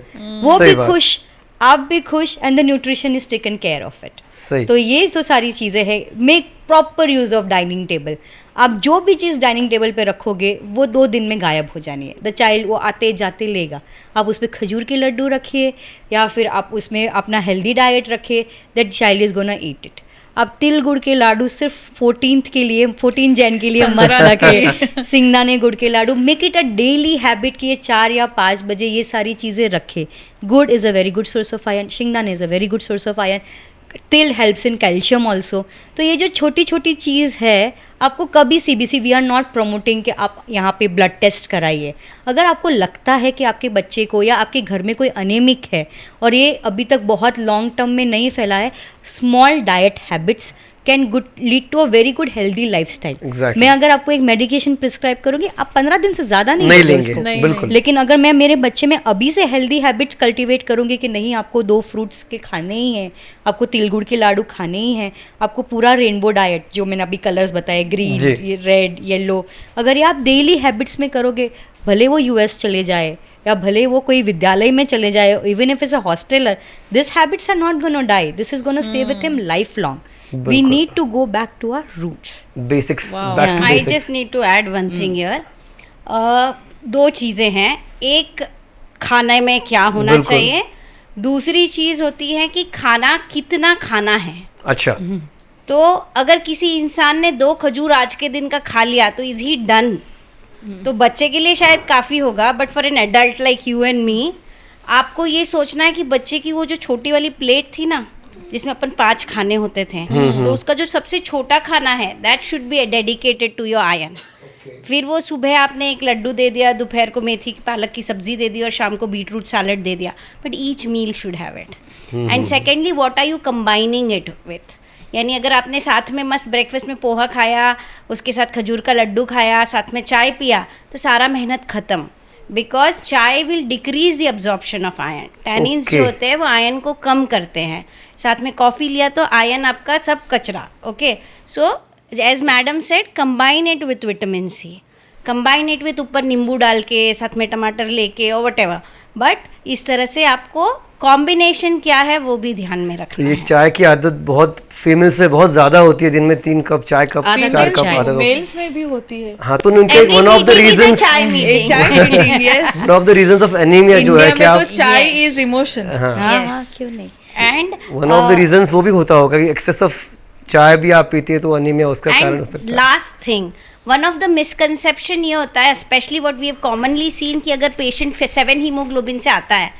वो सही भी बात। खुश, आप भी खुश, and the nutrition is taken care of it. सही। तो ये जो सारी चीज़ें हैं, make proper use of dining table. आप जो भी चीज़ डाइनिंग टेबल पे रखोगे वो 2 दिन में गायब हो जानी है। द चाइल्ड वो आते जाते लेगा। आप उस पर खजूर के लड्डू रखिए या फिर आप उसमें अपना हेल्दी डाइट रखिए, that child is gonna eat it. आप तिल गुड़ के लाडू सिर्फ 14th के लिए 14 जैन के लिए मत रखे, सिंगदाने गुड़ के लाडू, make it a daily habit कि ये 4 या 5 बजे ये सारी चीज़ें रखे। Gur is a very good source of iron, singdane is a very good source of iron, til helps in calcium also. तो ये जो छोटी छोटी चीज़ है, आपको कभी CBC, we are not promoting कि आप यहाँ पे ब्लड टेस्ट कराइए। अगर आपको लगता है कि आपके बच्चे को या आपके घर में कोई अनेमिक है और ये अभी तक बहुत लॉन्ग टर्म में नहीं फैला है, small diet habits can good lead to a very good healthy lifestyle. Exactly. मैं अगर आपको एक मेडिकेशन प्रिस्क्राइब करूँगी, आप 15 दिन से ज़्यादा नहीं नहीं लोगे लेंगे, उसको। बिल्कुल। लेकिन अगर मैं मेरे बच्चे में अभी से हेल्दी हैबिट कल्टीवेट करूँगी कि नहीं, आपको 2 फ्रूट्स के खाने ही हैं, आपको तिल गुड़ के लाडू खाने ही हैं, आपको पूरा रेनबो डाइट जो मैंने अभी कलर्स बताए, ग्रीन, जी। रेड, येलो, अगर ये आप डेली हैबिट्स में करोगे, भले वो US चले जाए या भले वो कोई विद्यालय में चले जाए, even if is a hosteller, this habits are not gonna die, this is gonna stay with him life long. We need to go back to our roots. Basics, Wow. Back to I basics. Just need to add one thing here. 2 चीज़ें हैं, एक खाने में क्या होना बिल्कुल। चाहिए, दूसरी चीज़ होती है कि खाना कितना खाना है। अच्छा, तो अगर किसी इंसान ने 2 खजूर आज के दिन का खा लिया तो इज ही डन? तो बच्चे के लिए शायद काफ़ी होगा, but for an adult like you and me, आपको ये सोचना है कि बच्चे की वो जो छोटी वाली प्लेट थी ना, जिसमें अपन 5 खाने होते थे, तो उसका जो सबसे छोटा खाना है, that should be dedicated to your iron. फिर वो सुबह आपने एक लड्डू दे दिया, दोपहर को मेथी की पालक की सब्जी दे दी और शाम को बीटरूट सैलड दे दिया, but each meal should have it. And secondly, what are you combining it with? यानी अगर आपने साथ में मस्त ब्रेकफास्ट में पोहा खाया, उसके साथ खजूर का लड्डू खाया, साथ में चाय पिया, तो सारा मेहनत ख़त्म। बिकॉज चाय will decrease the absorption of iron. Tannins जो होते हैं वो आयरन को कम करते हैं। साथ में कॉफ़ी लिया तो आयरन आपका सब कचरा। Okay, so as madam said, combine it with vitamin C, combine it with ऊपर नींबू डाल के, साथ में टमाटर लेके और वट एवर, बट इस तरह से आपको कॉम्बिनेशन क्या है वो भी ध्यान में तो रखना ये है। चाय की आदत बहुत फीमेल्स में बहुत ज्यादा होती है, दिन में 3 कप चाय, कप आधा 4 कप कप चाय। आधा कप। मेल्स में भी होती है हाँ, तो उनके Every one of the meeting is a reason, chai meeting. Chai meeting, yes. One of the reasons of anaemia जो है इंडिया क्या में तो चाय Yes. Is emotion. हाँ, हाँ, Yes. क्यों नहीं। And one of the reasons वो भी होता होगा कि एक्सेस ऑफ चाय भी आप पीती है तो एनीमिया उसका कारण हो एंड सकता है। Last thing, one of the misconception ये होता है, specially what we have commonly seen, कि अगर पेशेंट 7 हीमोग्लोबिन से आता है,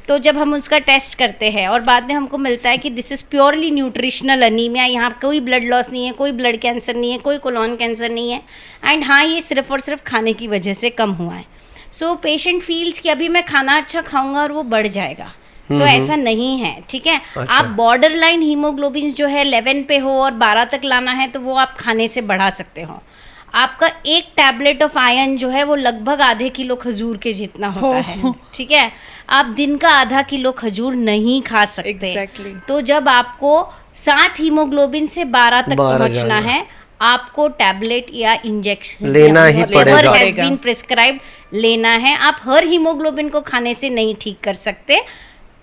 तो जब हम उसका टेस्ट करते हैं और बाद में हमको मिलता है कि this is purely nutritional anaemia, यहाँ कोई ब्लड लॉस नहीं है, कोई ब्लड कैंसर नहीं है, कोई कोलोन कैंसर नहीं है, एंड हाँ, ये सिर्फ और सिर्फ खाने की वजह से कम हुआ है। सो पेशेंट फील्स कि अभी मैं खाना अच्छा खाऊंगा और वो बढ़ जाएगा, तो ऐसा नहीं है। ठीक है, अच्छा। आप बॉर्डर लाइन हीमोग्लोबिन जो है 11 पे हो और 12 तक लाना है, तो वो आप खाने से बढ़ा सकते हो। आपका एक टैबलेट ऑफ आयरन जो है वो लगभग आधे किलो खजूर के जितना होता है। ठीक है, आप दिन का आधा किलो खजूर नहीं खा सकते। Exactly. तो जब आपको 7 हीमोग्लोबिन से 12 तक 12 पहुंचना जाना। है, आपको टैबलेट या इंजेक्शन लेना ही पड़ेगा। हैज बीन प्रिस्क्राइब्ड लेना है। आप हर हीमोग्लोबिन को खाने से नहीं ठीक कर सकते।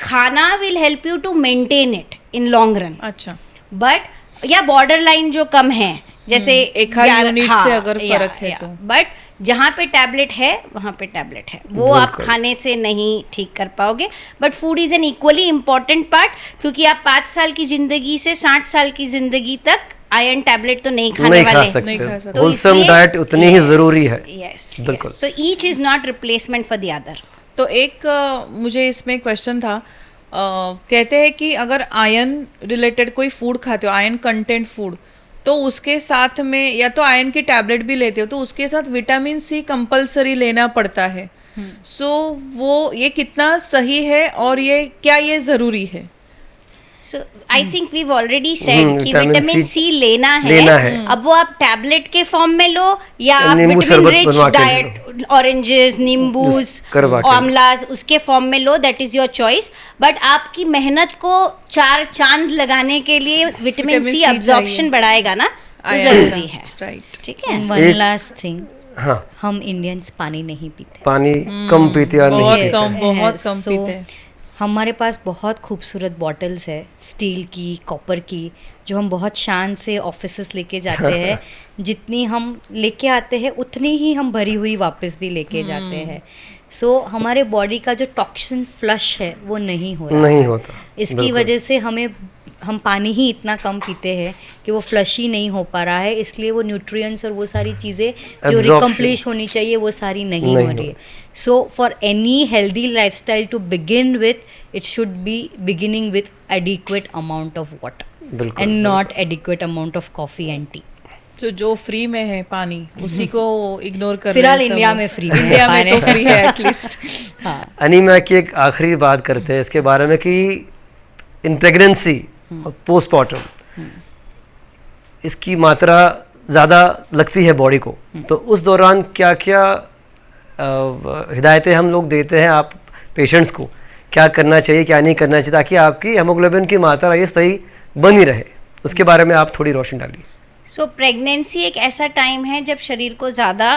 खाना will help you to maintain it in long run, अच्छा, बट या बॉर्डर लाइन जो कम है, जैसे एक आध यूनिट से अगर फर्क है तो। बट जहाँ पे टैबलेट है वहाँ पे टैबलेट है, वो आप खाने से नहीं ठीक कर पाओगे। But food is an equally important part, क्योंकि आप 5 साल की ज़िंदगी से 60 साल की ज़िंदगी तक आयरन टैबलेट तो नहीं खाने नहीं खा वाले। नहीं खा सकते, सकते। होलसम डाइट उतनी ही जरूरी है। यस, बिल्कुल। So each is not replacement for the other. तो एक मुझे इसमें क्वेश्चन था, कहते हैं कि अगर आयरन रिलेटेड कोई फूड खाते हो, आयरन कंटेंट फूड, तो उसके साथ में या तो आयरन की टैबलेट भी लेते हो तो उसके साथ विटामिन सी कंपलसरी लेना पड़ता है। सो वो ये कितना सही है और ये क्या ये ज़रूरी है? So I think we already said कि विटामिन विटामिन सी सी लेना लेना है। है। अब वो आप टैबलेट के फॉर्म में लो या आप नींबू विटामिन शरबत रिच बनवा के डाइट, ऑरेंजेस, नींबूज, Yes, करवा के लो। आमलाज उसके फॉर्म में लो, that is your choice. But आपकी मेहनत को 4 चांद लगाने के लिए विटामिन सी C अब्जॉर्प्शन चाहिए। बढ़ाएगा ना, तो आयरन जरूरी का, है। राइट। ठीक है, वन एक- लास्ट थिंग, हाँ, हम इंडियंस पानी नहीं पीते। पानी कम पीते हैं, नहीं बहुत पीते। बहुत कम So, पीते हैं। हमारे पास बहुत खूबसूरत बॉटल्स है, स्टील की, कॉपर की, जो हम बहुत शान से ऑफिसेस लेके जाते हैं। जितनी हम लेके आते हैं उतनी ही हम भरी हुई वापस भी लेके जाते हैं। सो हमारे बॉडी का जो टॉक्सिन फ्लश है वो नहीं हो रहा नहीं है। होता, इसकी बिल्कुल। वजह से हमें हम पानी ही इतना कम पीते हैं कि वो फ्लश ही नहीं हो पा रहा है, इसलिए वो न्यूट्रिएंट्स और वो सारी चीज़ें जो Absorption. रिकम्प्लिश होनी चाहिए वो सारी नहीं हो रही है. So for any healthy lifestyle to begin with, it should be beginning with adequate amount of water बिल्कुल, and not adequate amount of coffee and tea. तो जो फ्री में है पानी उसी को इग्नोर कर फिलहाल रहे हैं सब। इंडिया में फ्री में इंडिया में तो पानी. फ्री है एटलीस्ट। हाँ. अनीमिया की एक आखिरी बात करते हैं इसके बारे में कि इन प्रेगनेंसी और पोस्टमार्टम इसकी मात्रा ज़्यादा लगती है बॉडी को, तो उस दौरान क्या क्या हिदायतें हम लोग देते हैं आप पेशेंट्स को, क्या करना चाहिए क्या नहीं करना चाहिए ताकि आपकी हेमोग्लोबिन की मात्रा ये सही बनी रहे, उसके बारे में आप थोड़ी रोशनी डालिए. सो प्रेगनेंसी एक ऐसा टाइम है जब शरीर को ज़्यादा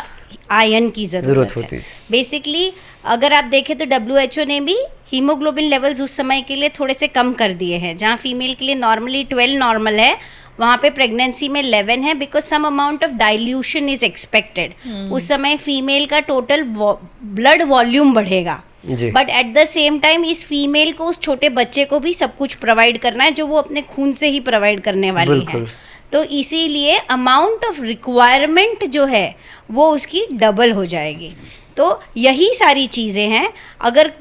आयरन की ज़रूरत होती है. है. बेसिकली अगर आप देखें तो WHO ने भी हीमोग्लोबिन लेवल्स उस समय के लिए थोड़े से कम कर दिए हैं. जहाँ फीमेल के लिए नॉर्मली 12 नॉर्मल है, वहाँ पे प्रेगनेंसी में 11 है, because some amount of dilution is expected. उस समय फीमेल का टोटल ब्लड वॉल्यूम बढ़ेगा, जी. But at the same time इस फीमेल को, उस छोटे बच्चे को भी सब कुछ प्रोवाइड करना है जो वो अपने खून से ही प्रोवाइड करने वाली है. बिल्कुल. तो इसीलिए अमाउंट ऑफ रिक्वायरमेंट जो है वो उसकी डबल हो जाएगी. तो यही सारी चीज़ें हैं. अगर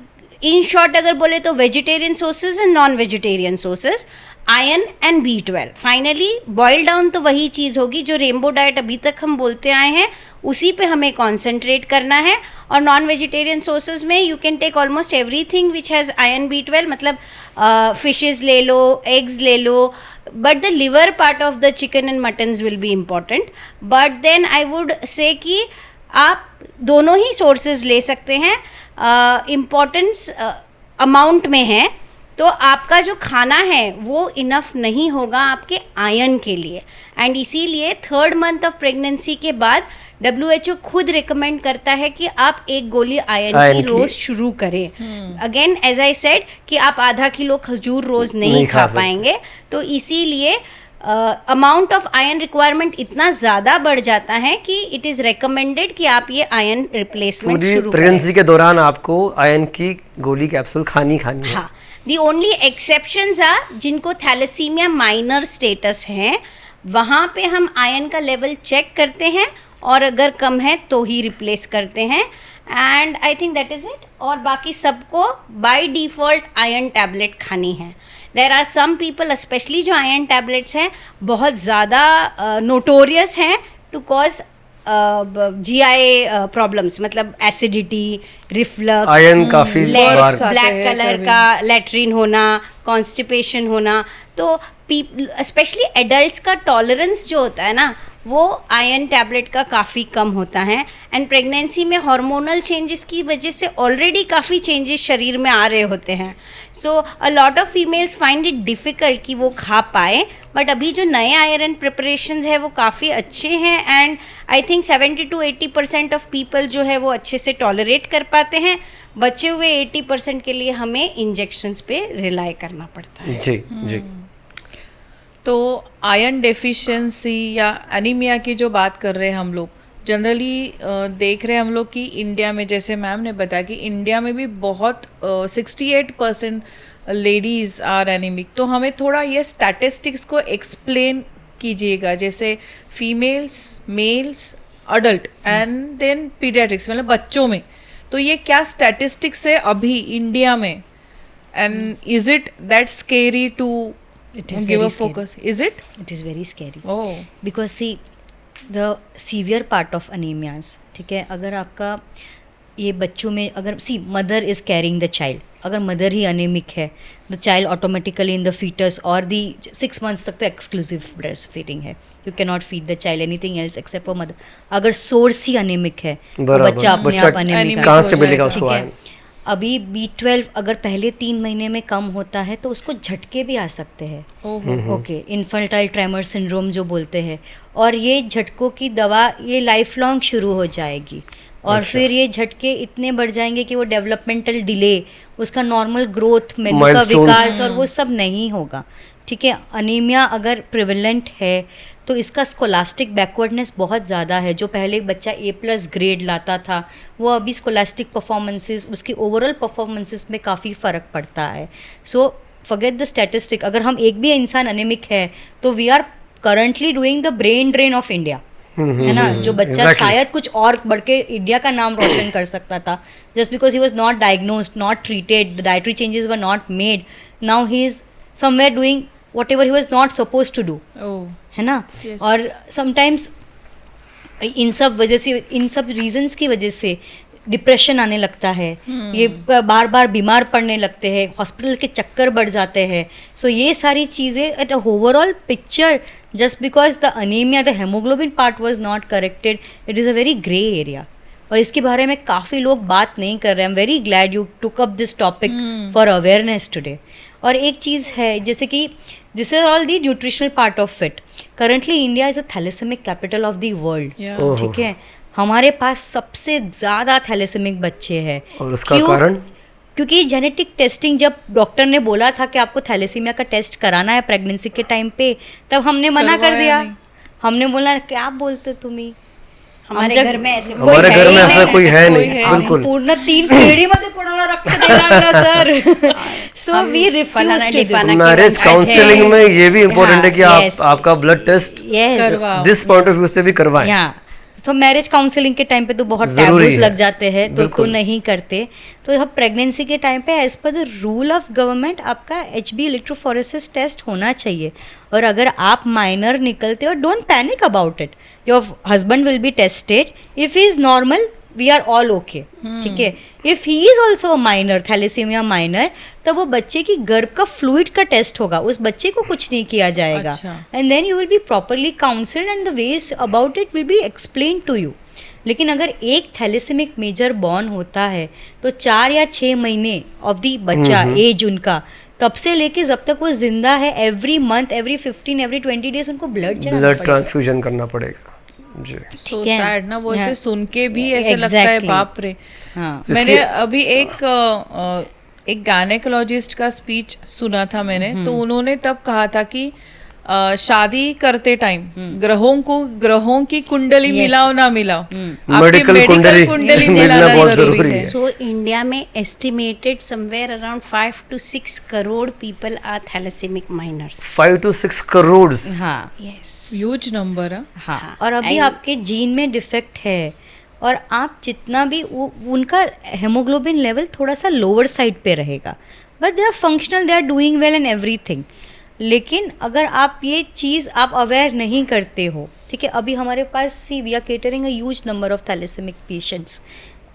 इन शॉर्ट अगर बोले तो vegetarian sources and non vegetarian sources, iron and B12. Finally boil down तो वही चीज़ होगी जो रेनबो डाइट अभी तक हम बोलते आए हैं, उसी पे हमें कॉन्सेंट्रेट करना है. और नॉन वेजिटेरियन सोर्सेज में you can take almost everything which has iron B12, मतलब फिशेज़ ले लो, एग्स ले लो, but the liver part of the chicken and muttons will be important. But then I would say कि आप दोनों ही sources ले सकते हैं. इम्पॉर्टेंस अमाउंट में है तो आपका जो खाना है वो इनफ नहीं होगा आपके आयरन के लिए. एंड इसीलिए 3rd मंथ ऑफ प्रेगनेंसी के बाद WHO खुद रिकमेंड करता है कि आप एक गोली आयरन की रोज शुरू करें. अगेन एज आई सेड कि आप आधा किलो खजूर रोज नहीं खा पाएंगे, तो इसीलिए अमाउंट ऑफ आयरन रिक्वायरमेंट इतना ज़्यादा बढ़ जाता है कि इट इज़ रिकमेंडेड कि आप ये आयरन रिप्लेसमेंट शुरू करें. प्रेगनेंसी के दौरान आपको आयरन की गोली कैप्सूल खानी है. हाँ, दी ओनली एक्सेप्शंस आर जिनको थैलेसीमिया माइनर स्टेटस है, वहाँ पे हम आयरन का लेवल चेक करते हैं और अगर कम है तो ही रिप्लेस करते हैं. And I think that is it. और बाकी सबको बाय डिफ़ॉल्ट आयरन टैबलेट खानी है. There are some people specially जो आयरन टैबलेट्स हैं बहुत ज़्यादा नोटोरियस हैं टू कॉज GI प्रॉब्लम्स, मतलब एसिडिटी, रिफ्लक्स, आयरन काफी बार ब्लैक कलर का लैट्रिन होना, कॉन्स्टिपेशन होना. तो स्पेशली एडल्ट्स का टॉलरेंस जो होता है ना वो आयरन टैबलेट का काफ़ी कम होता है. एंड प्रेगनेंसी में हार्मोनल चेंजेस की वजह से ऑलरेडी काफ़ी चेंजेस शरीर में आ रहे होते हैं. So a lot of females find it difficult कि वो खा पाए. बट अभी जो नए आयरन प्रिपरेशंस है वो काफ़ी अच्छे हैं. And I think 70 to 80% of people जो है वो अच्छे से टॉलरेट कर पाते हैं. बचे हुए 80% के लिए हमें इंजेक्शंस पे रिलाई करना पड़ता है. जी जी. तो आयरन डेफिशिएंसी या एनीमिया की जो बात कर रहे हैं हम लोग जनरली देख रहे हैं हम लोग कि इंडिया में, जैसे मैम ने बताया कि इंडिया में भी बहुत 68% लेडीज़ आर एनीमिक. तो हमें थोड़ा ये स्टैटिस्टिक्स को एक्सप्लेन कीजिएगा, जैसे females, males, adult and then paediatrics, मतलब बच्चों में. तो ये क्या स्टैटिस्टिक्स है अभी इंडिया में, and is it that scary to It is give very a focus? Is it? It is very scary. Oh. Because see, the severe part of anemias, ठीक है, अगर आपका ये बच्चों में अगर mother is carrying the child, अगर mother ही अनेमिक है, the child automatically in the foetus और दी 6 मंथ्स तक तो एक्सक्लूसिव ब्रेस्ट फीडिंग है. You can not feed the child anything else except for mother. अगर सोर्स ही अनेमिक है तो बच्चा अपने आप अनेमिक कहाँ से मिलेगा ठीक उसको? है. अभी B12 अगर पहले 3 महीने में कम होता है तो उसको झटके भी आ सकते हैं. ओके, इन्फेंटाइल ट्रेमर सिंड्रोम जो बोलते हैं. और ये झटकों की दवा ये लाइफ लॉन्ग शुरू हो जाएगी. और फिर ये झटके इतने बढ़ जाएंगे कि वो डेवलपमेंटल डिले, उसका नॉर्मल ग्रोथ, मेंदू का विकास और वो सब नहीं होगा. ठीक है. अनीमिया अगर प्रिवेलेंट है तो इसका स्कोलास्टिक बैकवर्डनेस बहुत ज़्यादा है. जो पहले बच्चा A+ ग्रेड लाता था वो अभी स्कोलास्टिक परफॉर्मेंसेस, उसकी ओवरऑल परफॉर्मेंसेस में काफ़ी फ़र्क पड़ता है. सो फॉरगेट द स्टैटिस्टिक, अगर हम एक भी इंसान अनेमिक है तो we are currently doing the brain drain of India, है ना, जो बच्चा exactly. शायद कुछ और बढ़ के इंडिया का नाम रोशन कर सकता था, just because he was not diagnosed, not treated, the dietary changes were not made, now he is somewhere doing whatever he was not suppose to do, है ना. Yes. और समटाइम्स इन सब वजह से, इन सब रीजंस की वजह से डिप्रेशन आने लगता है, ये बार बार बीमार पड़ने लगते हैं, हॉस्पिटल के चक्कर बढ़ जाते हैं. सो ये सारी चीज़ें at overall picture, just because the anaemia, the haemoglobin part was not corrected, it is a very grey area. और इसके बारे में काफ़ी लोग बात नहीं कर रहे. I am very glad you took up this topic for awareness today. और एक चीज़ है, जैसे कि this is all the nutritional part of it. Currently India is a thalassemic capital of the world. Yeah. ठीक है, हमारे पास सबसे ज़्यादा थैलेसेमिक बच्चे हैं. और उसका कारण? क्योंकि जेनेटिक टेस्टिंग, जब डॉक्टर ने बोला था कि आपको थैलेसीमिया का टेस्ट कराना है प्रेगनेंसी के टाइम पे, तब हमने मना कर करवाया दिया. नहीं. हमने बोला क्या बोलते तुम ही, हमारे घर में ऐसे हमारे घर में ऐसा कोई है कोई नहीं, है बिल्कुल. पूर्ण 3 पेड़ी मध्ये कोणाला रक्त द्यायला लागला sir. So we refuse to do. Marriage counselling में ये भी इम्पोर्टेंट है कि yes. आपका ब्लड टेस्ट यस, करवाओ. दिस पॉइंट ऑफ व्यू से भी करवाएं. या सो मैरिज काउंसलिंग के टाइम पे तो बहुत जरूरी टैबूज है. लग जाते हैं, तो बिल्कुल. नहीं करते. तो अब प्रेगनेंसी के टाइम पे as per the rule of government आपका HB इलेक्ट्रोफोरेसिस टेस्ट होना चाहिए. और अगर आप माइनर निकलते हो, don't panic about it, your husband will be tested. If he is normal we are all okay. ठीक है, if he is also minor, thalassemia minor, तब वो बच्चे की गर्भ का फ्लूइड का टेस्ट होगा, उस बच्चे को कुछ नहीं किया जाएगा. अच्छा. And then you will be properly counselled and the ways about it will be explain to you. लेकिन अगर एक थैलेसेमिक मेजर बॉर्न होता है तो 4 या 6 महीने ऑफ दी बच्चा एज उनका, तब से लेके जब तक वो जिंदा है, every month, every 15, every 20 days उनको ब्लड चढ़ाना ब्लड पड़ेगा. ट्रांसफ्यूजन करना पड़ेगा जी. So ठीक है. sad ना, वो ऐसे हाँ. सुन के भी ऐसे लगता है Exactly. बाप रे. हाँ. मैंने अभी एक गायनेकोलॉजिस्ट का स्पीच सुना था मैंने, तो उन्होंने तब कहा था कि शादी करते टाइम ग्रहों की कुंडली मिलाओ ना मिलाओ, आपकी मेडिकल कुंडली मिलना मिलाना बहुत जरूरी जरूरी है. है. So India में estimated somewhere around 5 to 6 crore people are thalassaemic minors. 5 to 6 crore. हाँ. Yes. ह्यूज नंबर है. हाँ. और अभी I- आपके जीन में डिफेक्ट है, और आप जितना भी उनका हेमोग्लोबिन लेवल थोड़ा सा लोअर साइड पे रहेगा, but they are functional, they are doing well and everything. लेकिन अगर आप ये चीज़ आप अवेयर नहीं करते हो, ठीक है, अभी हमारे पास see we are catering a huge number of thalassemic patients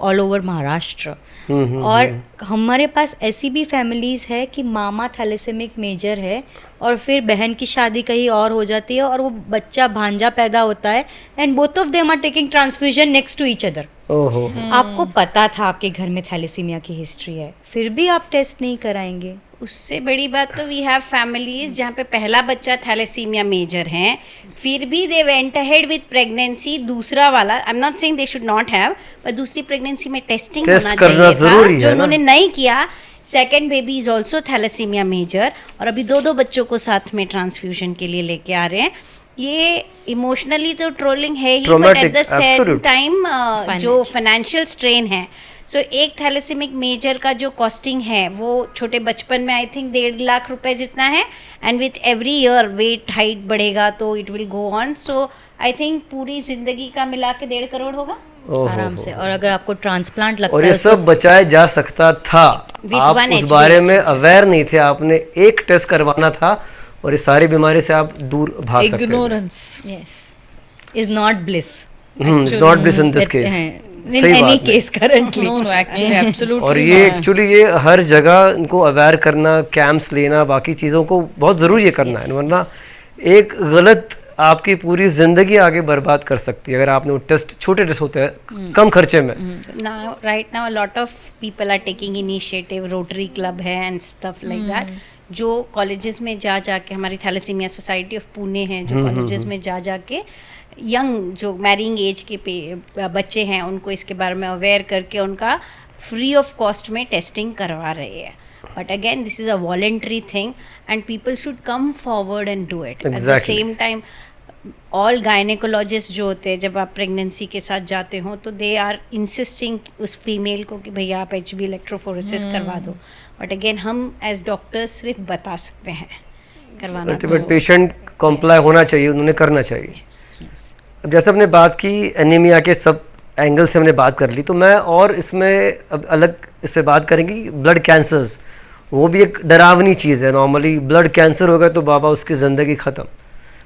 all over Maharashtra. और हमारे पास ऐसी भी फैमिलीज़ है कि मामा थैलेसेमिक मेजर है और फिर बहन की शादी कहीं और हो जाती है और वो बच्चा भांजा पैदा होता है, and both of them are taking transfusion next to each other. ओहो. आपको पता था आपके घर में थैलेसीमिया की हिस्ट्री है, फिर भी आप टेस्ट नहीं कराएंगे. उससे बड़ी बात तो वी हैव फैमिलीज जहाँ पे पहला बच्चा थैलेसीमिया मेजर है, फिर भी they went ahead with pregnancy, दूसरा वाला, I am not saying they should not have, पर दूसरी प्रेगनेंसी में टेस्टिंग टेस्ट होना करना चाहिए जरूरी था, है जो ना? उन्होंने नहीं किया. Second baby is also thalassemia major, और अभी 2 बच्चों को साथ में ट्रांसफ्यूजन के लिए लेके आ रहे हैं. ये इमोशनली तो ट्रोलिंग है ही, but at the same Absolute. Time जो फाइनेंशियल स्ट्रेन है. सो एक थैलेसेमिक मेजर का जो कॉस्टिंग है वो छोटे बचपन में आई थिंक 1.5 लाख रुपए जितना है, and with every year weight height बढ़ेगा तो it will go on. So I think पूरी जिंदगी का मिला के 1.5 करोड़ होगा ओहो. आराम से. और अगर आपको ट्रांसप्लांट लगता और है ये उसको, सब बचाया जा सकता था. With आप one उस HB बारे में अवेयर नहीं थे, आपने एक टेस्ट करवाना था और इस सारी बीमारी से आप दूर भाग सकते थे. Ignorance. yes, is not bliss. Not bliss in this That- case. in सही any बात है. case currently. No no actually absolutely. और ये एक्चुअली ये हर जगह इनको अवेयर करना, कैंप्स लेना, बाकी चीज़ों को बहुत ज़रूरी है करना है, वरना एक गलत आपकी पूरी ज़िंदगी आगे बर्बाद कर सकती है अगर आपने वो टेस्ट, छोटे टेस्ट होते हैं कम खर्चे में. So now, right now, a lot of people are taking initiative. Rotary Club है and stuff like that. जो कॉलेजेस में जा के, हमारी थैलेसीमिया सोसाइटी ऑफ पुणे है जो कॉलेजेस में जा के यंग जो मैरिंग एज के बच्चे हैं उनको इसके बारे में अवेयर करके उनका फ्री ऑफ कॉस्ट में टेस्टिंग करवा रहे हैं. But again this is a voluntary thing and people should come forward and do it. At the Exactly. Same time all gynaecologist जो होते हैं, जब आप प्रेगनेंसी के साथ जाते हो तो दे आर इंसिस्टिंग उस फीमेल को कि भैया आप HB इलेक्ट्रोफोरेसिस करवा दो, बट अगेन हम एज डॉक्टर्स सिर्फ बता सकते हैं करवाना। बट पेशेंट कॉम्प्लाई होना चाहिए, उन्होंने करना चाहिए। अब जैसे हमने बात की एनीमिया के सब एंगल से हमने बात कर ली, तो मैं और इसमें अब अलग इस पे बात करेंगे ब्लड कैंसर्स। वो भी एक डरावनी चीज़ है। नॉर्मली ब्लड कैंसर होगा तो बाबा उसकी ज़िंदगी ख़त्म।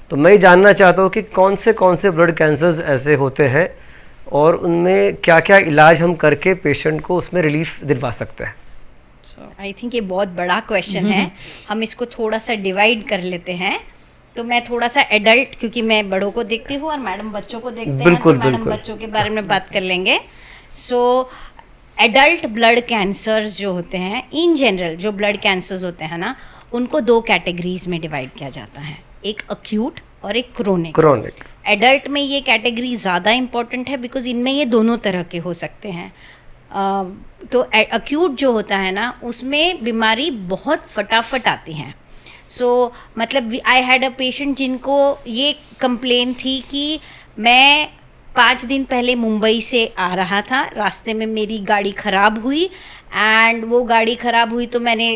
तो मैं ये जानना चाहता हूँ कि कौन से ब्लड कैंसर्स ऐसे होते हैं और उनमें क्या क्या इलाज हम करके पेशेंट को उसमें रिलीफ दिलवा सकते हैं। आई थिंक ये बहुत बड़ा क्वेश्चन है, हम इसको थोड़ा सा डिवाइड कर लेते हैं। तो मैं थोड़ा सा एडल्ट, क्योंकि मैं बड़ों को देखती हूँ और मैडम बच्चों को देखते हैं, तो मैडम बच्चों के बारे में बात कर लेंगे। सो एडल्ट ब्लड कैंसर्स जो होते हैं, इन जनरल जो ब्लड कैंसर्स होते हैं ना, उनको 2 कैटेगरीज में डिवाइड किया जाता है, एक अक्यूट और एक क्रोनिक। एडल्ट में ये कैटेगरी ज़्यादा इम्पोर्टेंट है बिकॉज इनमें ये दोनों तरह के हो सकते हैं। तो अक्यूट जो होता है ना, उसमें बीमारी बहुत फटाफट आती है। मतलब आई हैड अ पेशेंट जिनको ये कंप्लेन थी कि मैं 5 दिन पहले मुंबई से आ रहा था, रास्ते में मेरी गाड़ी ख़राब हुई एंड वो गाड़ी ख़राब हुई तो मैंने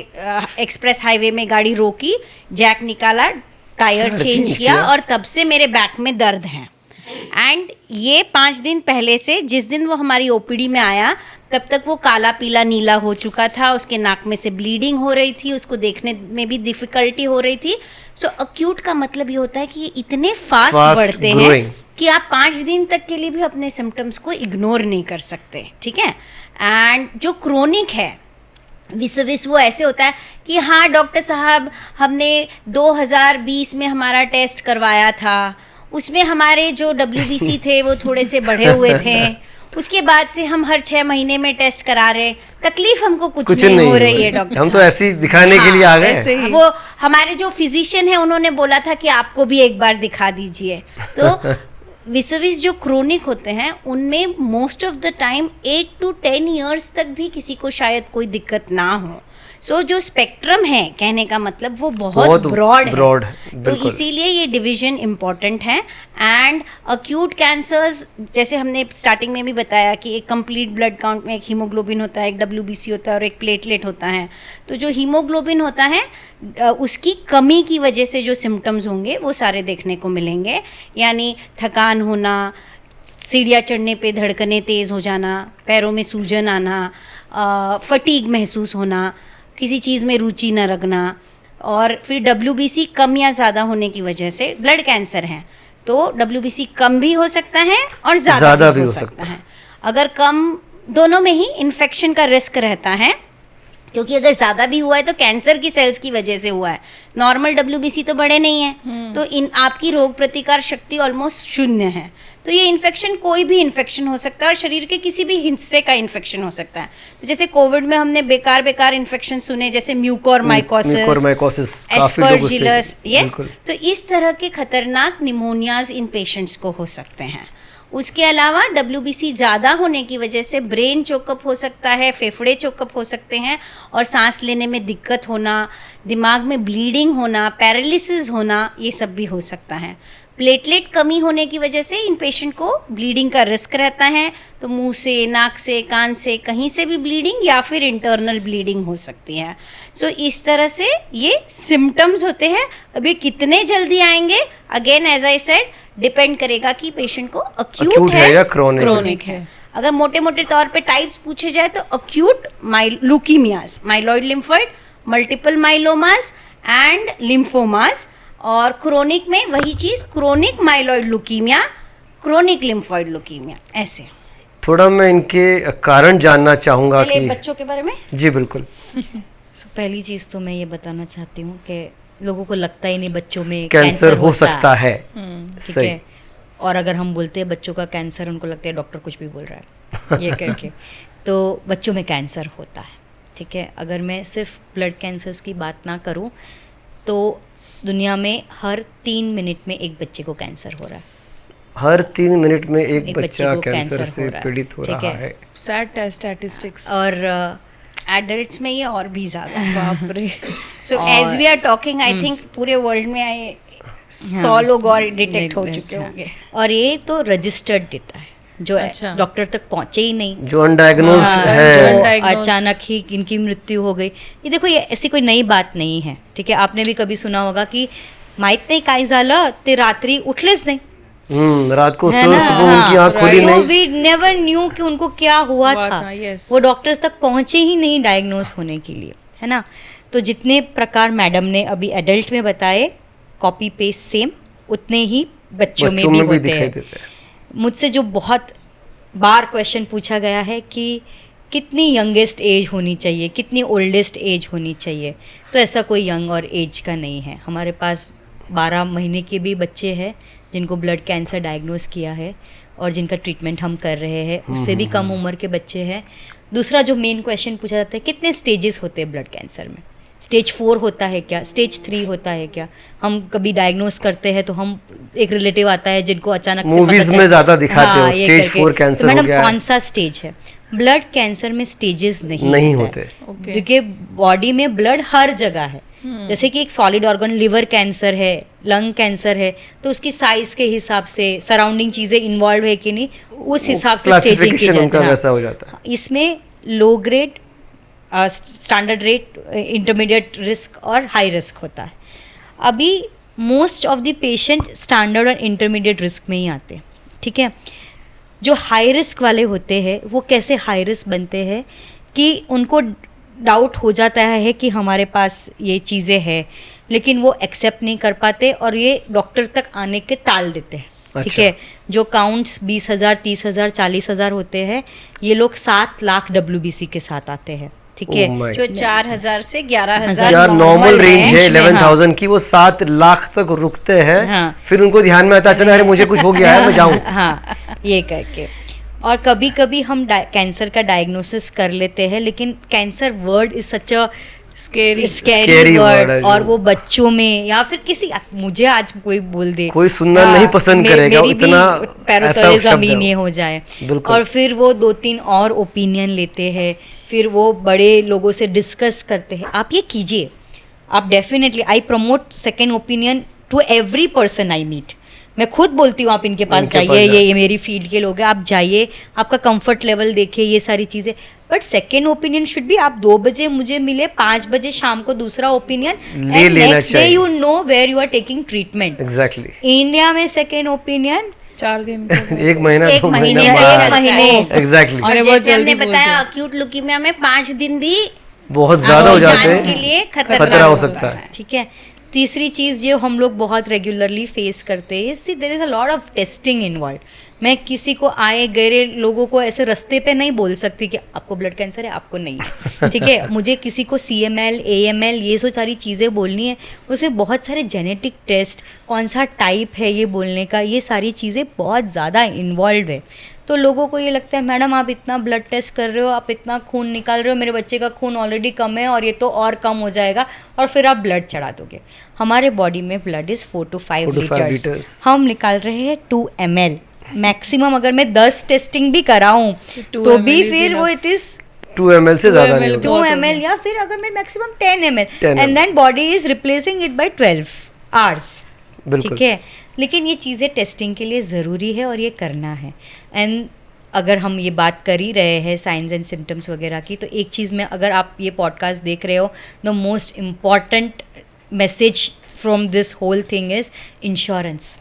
एक्सप्रेस हाईवे में गाड़ी रोकी, जैक निकाला, टायर चेंज किया और तब से मेरे बैक में दर्द है। एंड ये 5 दिन पहले से, जिस दिन वो हमारी ओपीडी में आया तब तक वो काला पीला नीला हो चुका था, उसके नाक में से ब्लीडिंग हो रही थी, उसको देखने में भी डिफ़िकल्टी हो रही थी। सो अक्यूट का मतलब ये होता है कि ये इतने फास्ट बढ़ते हैं कि आप 5 दिन तक के लिए भी अपने सिम्टम्स को इग्नोर नहीं कर सकते, ठीक है। एंड जो क्रोनिक है विस वो ऐसे होता है कि हाँ डॉक्टर साहब, हमने 2020 में हमारा टेस्ट करवाया था, उसमें हमारे जो WBC थे वो थोड़े से बढ़े हुए थे, उसके बाद से हम हर 6 महीने में टेस्ट करा रहे, तकलीफ हमको कुछ नहीं हो रही है डॉक्टर हम तो ऐसे ही दिखाने के लिए आ गए। वो हमारे जो फिजिशियन है उन्होंने बोला था कि आपको भी एक बार दिखा दीजिए। तो विसविस जो क्रोनिक होते हैं उनमें most of the time 8 to 10 years तक भी किसी को शायद कोई दिक्कत ना हो। सो जो स्पेक्ट्रम है, कहने का मतलब वो बहुत ब्रॉड है, तो इसीलिए ये डिवीजन इम्पॉर्टेंट है। एंड अक्यूट कैंसर्स, जैसे हमने स्टार्टिंग में भी बताया कि एक कंप्लीट ब्लड काउंट में एक हीमोग्लोबिन होता है, एक WBC होता है और एक प्लेटलेट होता है। तो जो हीमोग्लोबिन होता है उसकी कमी की वजह से जो सिम्टम्स होंगे वो सारे देखने को मिलेंगे, यानी थकान होना, सीढ़ियाँ चढ़ने पे धड़कनें तेज़ हो जाना, पैरों में सूजन आना, फटीग महसूस होना, किसी चीज़ में रुचि न रखना, और फिर WBC कम या ज़्यादा होने की वजह से ब्लड कैंसर है तो WBC कम भी हो सकता है और ज़्यादा भी हो सकता है। अगर कम, दोनों में ही इन्फेक्शन का रिस्क रहता है, क्योंकि अगर ज़्यादा भी हुआ है तो कैंसर की सेल्स की वजह से हुआ है, नॉर्मल WBC तो बड़े नहीं है, तो इन आपकी रोग प्रतिकार शक्ति ऑलमोस्ट 0 है। तो ये इन्फेक्शन कोई भी इन्फेक्शन हो सकता है और शरीर के किसी भी हिस्से का इन्फेक्शन हो सकता है। तो जैसे कोविड में हमने बेकार इन्फेक्शन सुने, जैसे म्यूकोरमाइकोसिस, एस्परजिलस, यस। तो इस तरह के खतरनाक निमोनियाज इन पेशेंट्स को हो सकते हैं। उसके अलावा WBC ज़्यादा होने की वजह से ब्रेन चोकअप हो सकता है, फेफड़े चोकअप हो सकते हैं और सांस लेने में दिक्कत होना, दिमाग में ब्लीडिंग होना, पैरालिसिस होना, ये सब भी हो सकता है। प्लेटलेट कमी होने की वजह से इन पेशेंट को ब्लीडिंग का रिस्क रहता है, तो मुंह से, नाक से, कान से, कहीं से भी ब्लीडिंग या फिर इंटरनल ब्लीडिंग हो सकती है। सो इस तरह से ये सिम्टम्स होते हैं। अभी कितने जल्दी आएंगे, again as I said, depend करेगा कि पेशेंट को अक्यूट है या क्रोनिक है। अगर मोटे मोटे तौर पे टाइप्स पूछे जाए तो acute leukemias, myeloid lymphoid, multiple myelomas and lymphomas, और क्रोनिक में वही चीज़, chronic myeloid leukemia, chronic lymphoid leukemia, ऐसे। थोड़ा मैं इनके कारण जानना चाहूँगा कि बच्चों के बारे में। जी बिल्कुल। पहली चीज़ तो मैं ये बताना चाहती हूँ कि लोगों को लगता ही नहीं बच्चों में कैंसर हो सकता है, ठीक है। और अगर हम बोलते हैं बच्चों का कैंसर, उनको लगता है डॉक्टर कुछ भी बोल रहा है ये करके। तो बच्चों में कैंसर होता है, ठीक है। अगर मैं सिर्फ ब्लड कैंसर्स की बात ना करूँ तो दुनिया में हर 3 मिनट में एक बच्चे को कैंसर हो रहा है। हर 3 मिनट में एक बच्चा कैंसर से पीड़ित हो रहा है। Sad statistics. और एडल्ट्स में ये और भी ज़्यादा, बाप रे। So as we are talking, I think पूरे वर्ल्ड में 100 लोग और डिटेक्ट हो चुके हाँ। होंगे। और ये तो रजिस्टर्ड डेटा है जो अच्छा। डॉक्टर तक पहुंचे ही नहीं, जो अनडायग्नोज्ड हाँ, है। जो undiagnosed। अचानक ही इनकी मृत्यु हो गई। ये देखो, ये ऐसी कोई नई बात नहीं है, ठीक है। आपने भी कभी सुना होगा कि माहित नहीं काय झालं ते रात्री उठलेच नहीं, रात को है सुबह ना? सुबह उनकी आंख खुली सो नहीं। वी नेवर न्यू कि उनको क्या हुआ था। yes। वो डॉक्टर्स तक पहुंचे ही नहीं डायग्नोस होने के लिए, है ना। तो जितने प्रकार मैडम ने अभी एडल्ट में बताए, कॉपी पेस्ट सेम, उतने ही बच्चों में भी होते दिखाई हैं। देते हैं। मुझसे जो बहुत बार क्वेश्चन पूछा गया है कि कितनी यंगेस्ट एज होनी चाहिए, कितनी ओल्डेस्ट एज होनी चाहिए, तो ऐसा कोई यंग और एज का नहीं है। हमारे पास 12 महीने के भी बच्चे हैं जिनको ब्लड कैंसर डायग्नोस किया है और जिनका ट्रीटमेंट हम कर रहे हैं। उससे भी कम उम्र के बच्चे हैं। दूसरा जो मेन क्वेश्चन पूछा जाता है, कितने स्टेजेस होते हैं ब्लड कैंसर में, स्टेज 4 होता है क्या, स्टेज 3 होता है क्या। हम कभी डायग्नोस करते हैं तो हम एक रिलेटिव आता है जिनको अचानक से मूवीज में ज्यादा दिखाते हो, ये स्टेज करके, 4 कैंसर तो हो मैडम गया है। कौन सा स्टेज है। ब्लड कैंसर में स्टेजेस नहीं नहीं होते होते। हैं। Okay। क्योंकि बॉडी में ब्लड हर जगह है। जैसे कि एक सॉलिड ऑर्गन लिवर कैंसर है, लंग कैंसर है, तो उसकी साइज के हिसाब से सराउंडिंग चीजें इन्वॉल्व है कि नहीं, उस हिसाब से स्टेजिंग की क्लासिफिकेशन उनका जाती वैसा हो जाता है। इसमें low grade, standard rate, intermediate risk और हाई रिस्क होता है। अभी most of the patient standard और इंटरमीडिएट रिस्क में ही आते हैं, ठीक है। जो हाई रिस्क वाले होते हैं वो कैसे हाई रिस्क बनते हैं कि उनको डाउट हो जाता है कि हमारे पास ये चीज़ें हैं, लेकिन वो एक्सेप्ट नहीं कर पाते और ये डॉक्टर तक आने के टाल देते हैं, ठीक अच्छा। है। जो काउंट्स 20,000, 30,000, 40,000 होते हैं, ये लोग 7 लाख WBC के साथ आते हैं, ठीक है। Oh my जो 4,000 से 11,000 यार नॉर्मल रेंज है range में, 11,000 की, वो 7 लाख तक रुकते हैं। हाँ। फिर उनको ध्यान में आता है, चलो अरे मुझे कुछ हो गया है, मैं जाऊं। हाँ, ये करके। और कभी कभी हम कैंसर का डायग्नोसिस कर लेते हैं, लेकिन cancer word is such a scary scary Scary word है वर्ड। जो। और वो बच्चों में या फिर किसी, मुझे आज कोई बोल दे, कोई सुनना नहीं पसंद करेगा, मेरी भी इतना पैरों ऐसा तले शब्द है जमीन वो। ये हो जाए। बिल्कुल। और फिर वो 2-3 और ओपिनियन लेते हैं, फिर वो बड़े लोगों से डिस्कस करते हैं। आप ये कीजिए, आप definitely, I promote second opinion to every person I meet. मैं खुद बोलती हूँ आप इनके पास इनके पास जाइए, जाइए। ये मेरी फील्ड के लोग हैं, आप जाइए, आपका कंफर्ट लेवल देखिए, ये सारी चीज़ें। But second opinion should be, आप 2 बजे मुझे मिले, 5 बजे शाम को दूसरा ओपिनियन, ले एंड लेना नेक्स्ट डे चाहिए। You know where you are taking treatment. Exactly. India में सेकेंड ओपिनियन 4 दिन का। एक महीना, एक 2 महीने महीना में बाद। एक महीने। एग्जैक्टली। और मैंने बहुत जैसे हमने जल्दी बोल बताया दिया। अक्यूट लुकीमिया में 5 दिन भी बहुत ज्यादा हो आपकी जाते जान के हैं, लिए खतरा हो सकता है। ठीक है। तीसरी चीज़ जो हम लोग बहुत रेगुलरली फेस करते हैं, see there is a lot of testing involve. मैं किसी को आए गए लोगों को ऐसे रास्ते पे नहीं बोल सकती कि आपको ब्लड कैंसर है, आपको नहीं है, ठीक है। मुझे किसी को CML, AML, ये सो सारी चीज़ें बोलनी है, उसमें बहुत सारे जेनेटिक टेस्ट, कौन सा टाइप है ये बोलने का, ये सारी चीज़ें बहुत ज़्यादा इन्वॉल्व है। तो लोगों को ये लगता है मैडम आप इतना ब्लड टेस्ट कर रहे हो, आप इतना खून निकाल रहे हो, मेरे बच्चे का खून ऑलरेडी कम है और ये तो और कम हो जाएगा, और फिर आप ब्लड चढ़ा दोगे। हमारे बॉडी में blood is 4 to 5 4 to 5 litres, liters। हम निकाल रहे हैं 2 ml मैक्सिमम। अगर मैं 10 टेस्टिंग भी कराऊं 2 तो ml भी is फिर वो enough। इट इज़ 2 ml से 2 ज्यादा ml नहीं 2 होगा। बहुत हो ml, गया। या फिर अगर मैं maximum 10 ml 10 and then body is replacing it by 12 hours, बिल्कुल। ठीक है। लेकिन ये चीज़ें टेस्टिंग के लिए ज़रूरी है और ये करना है। एंड अगर हम ये बात कर ही रहे हैं साइंस एंड सिम्टम्स वगैरह की, तो एक चीज़ में, अगर आप ये पॉडकास्ट देख रहे हो, the most important message from this whole thing is insurance,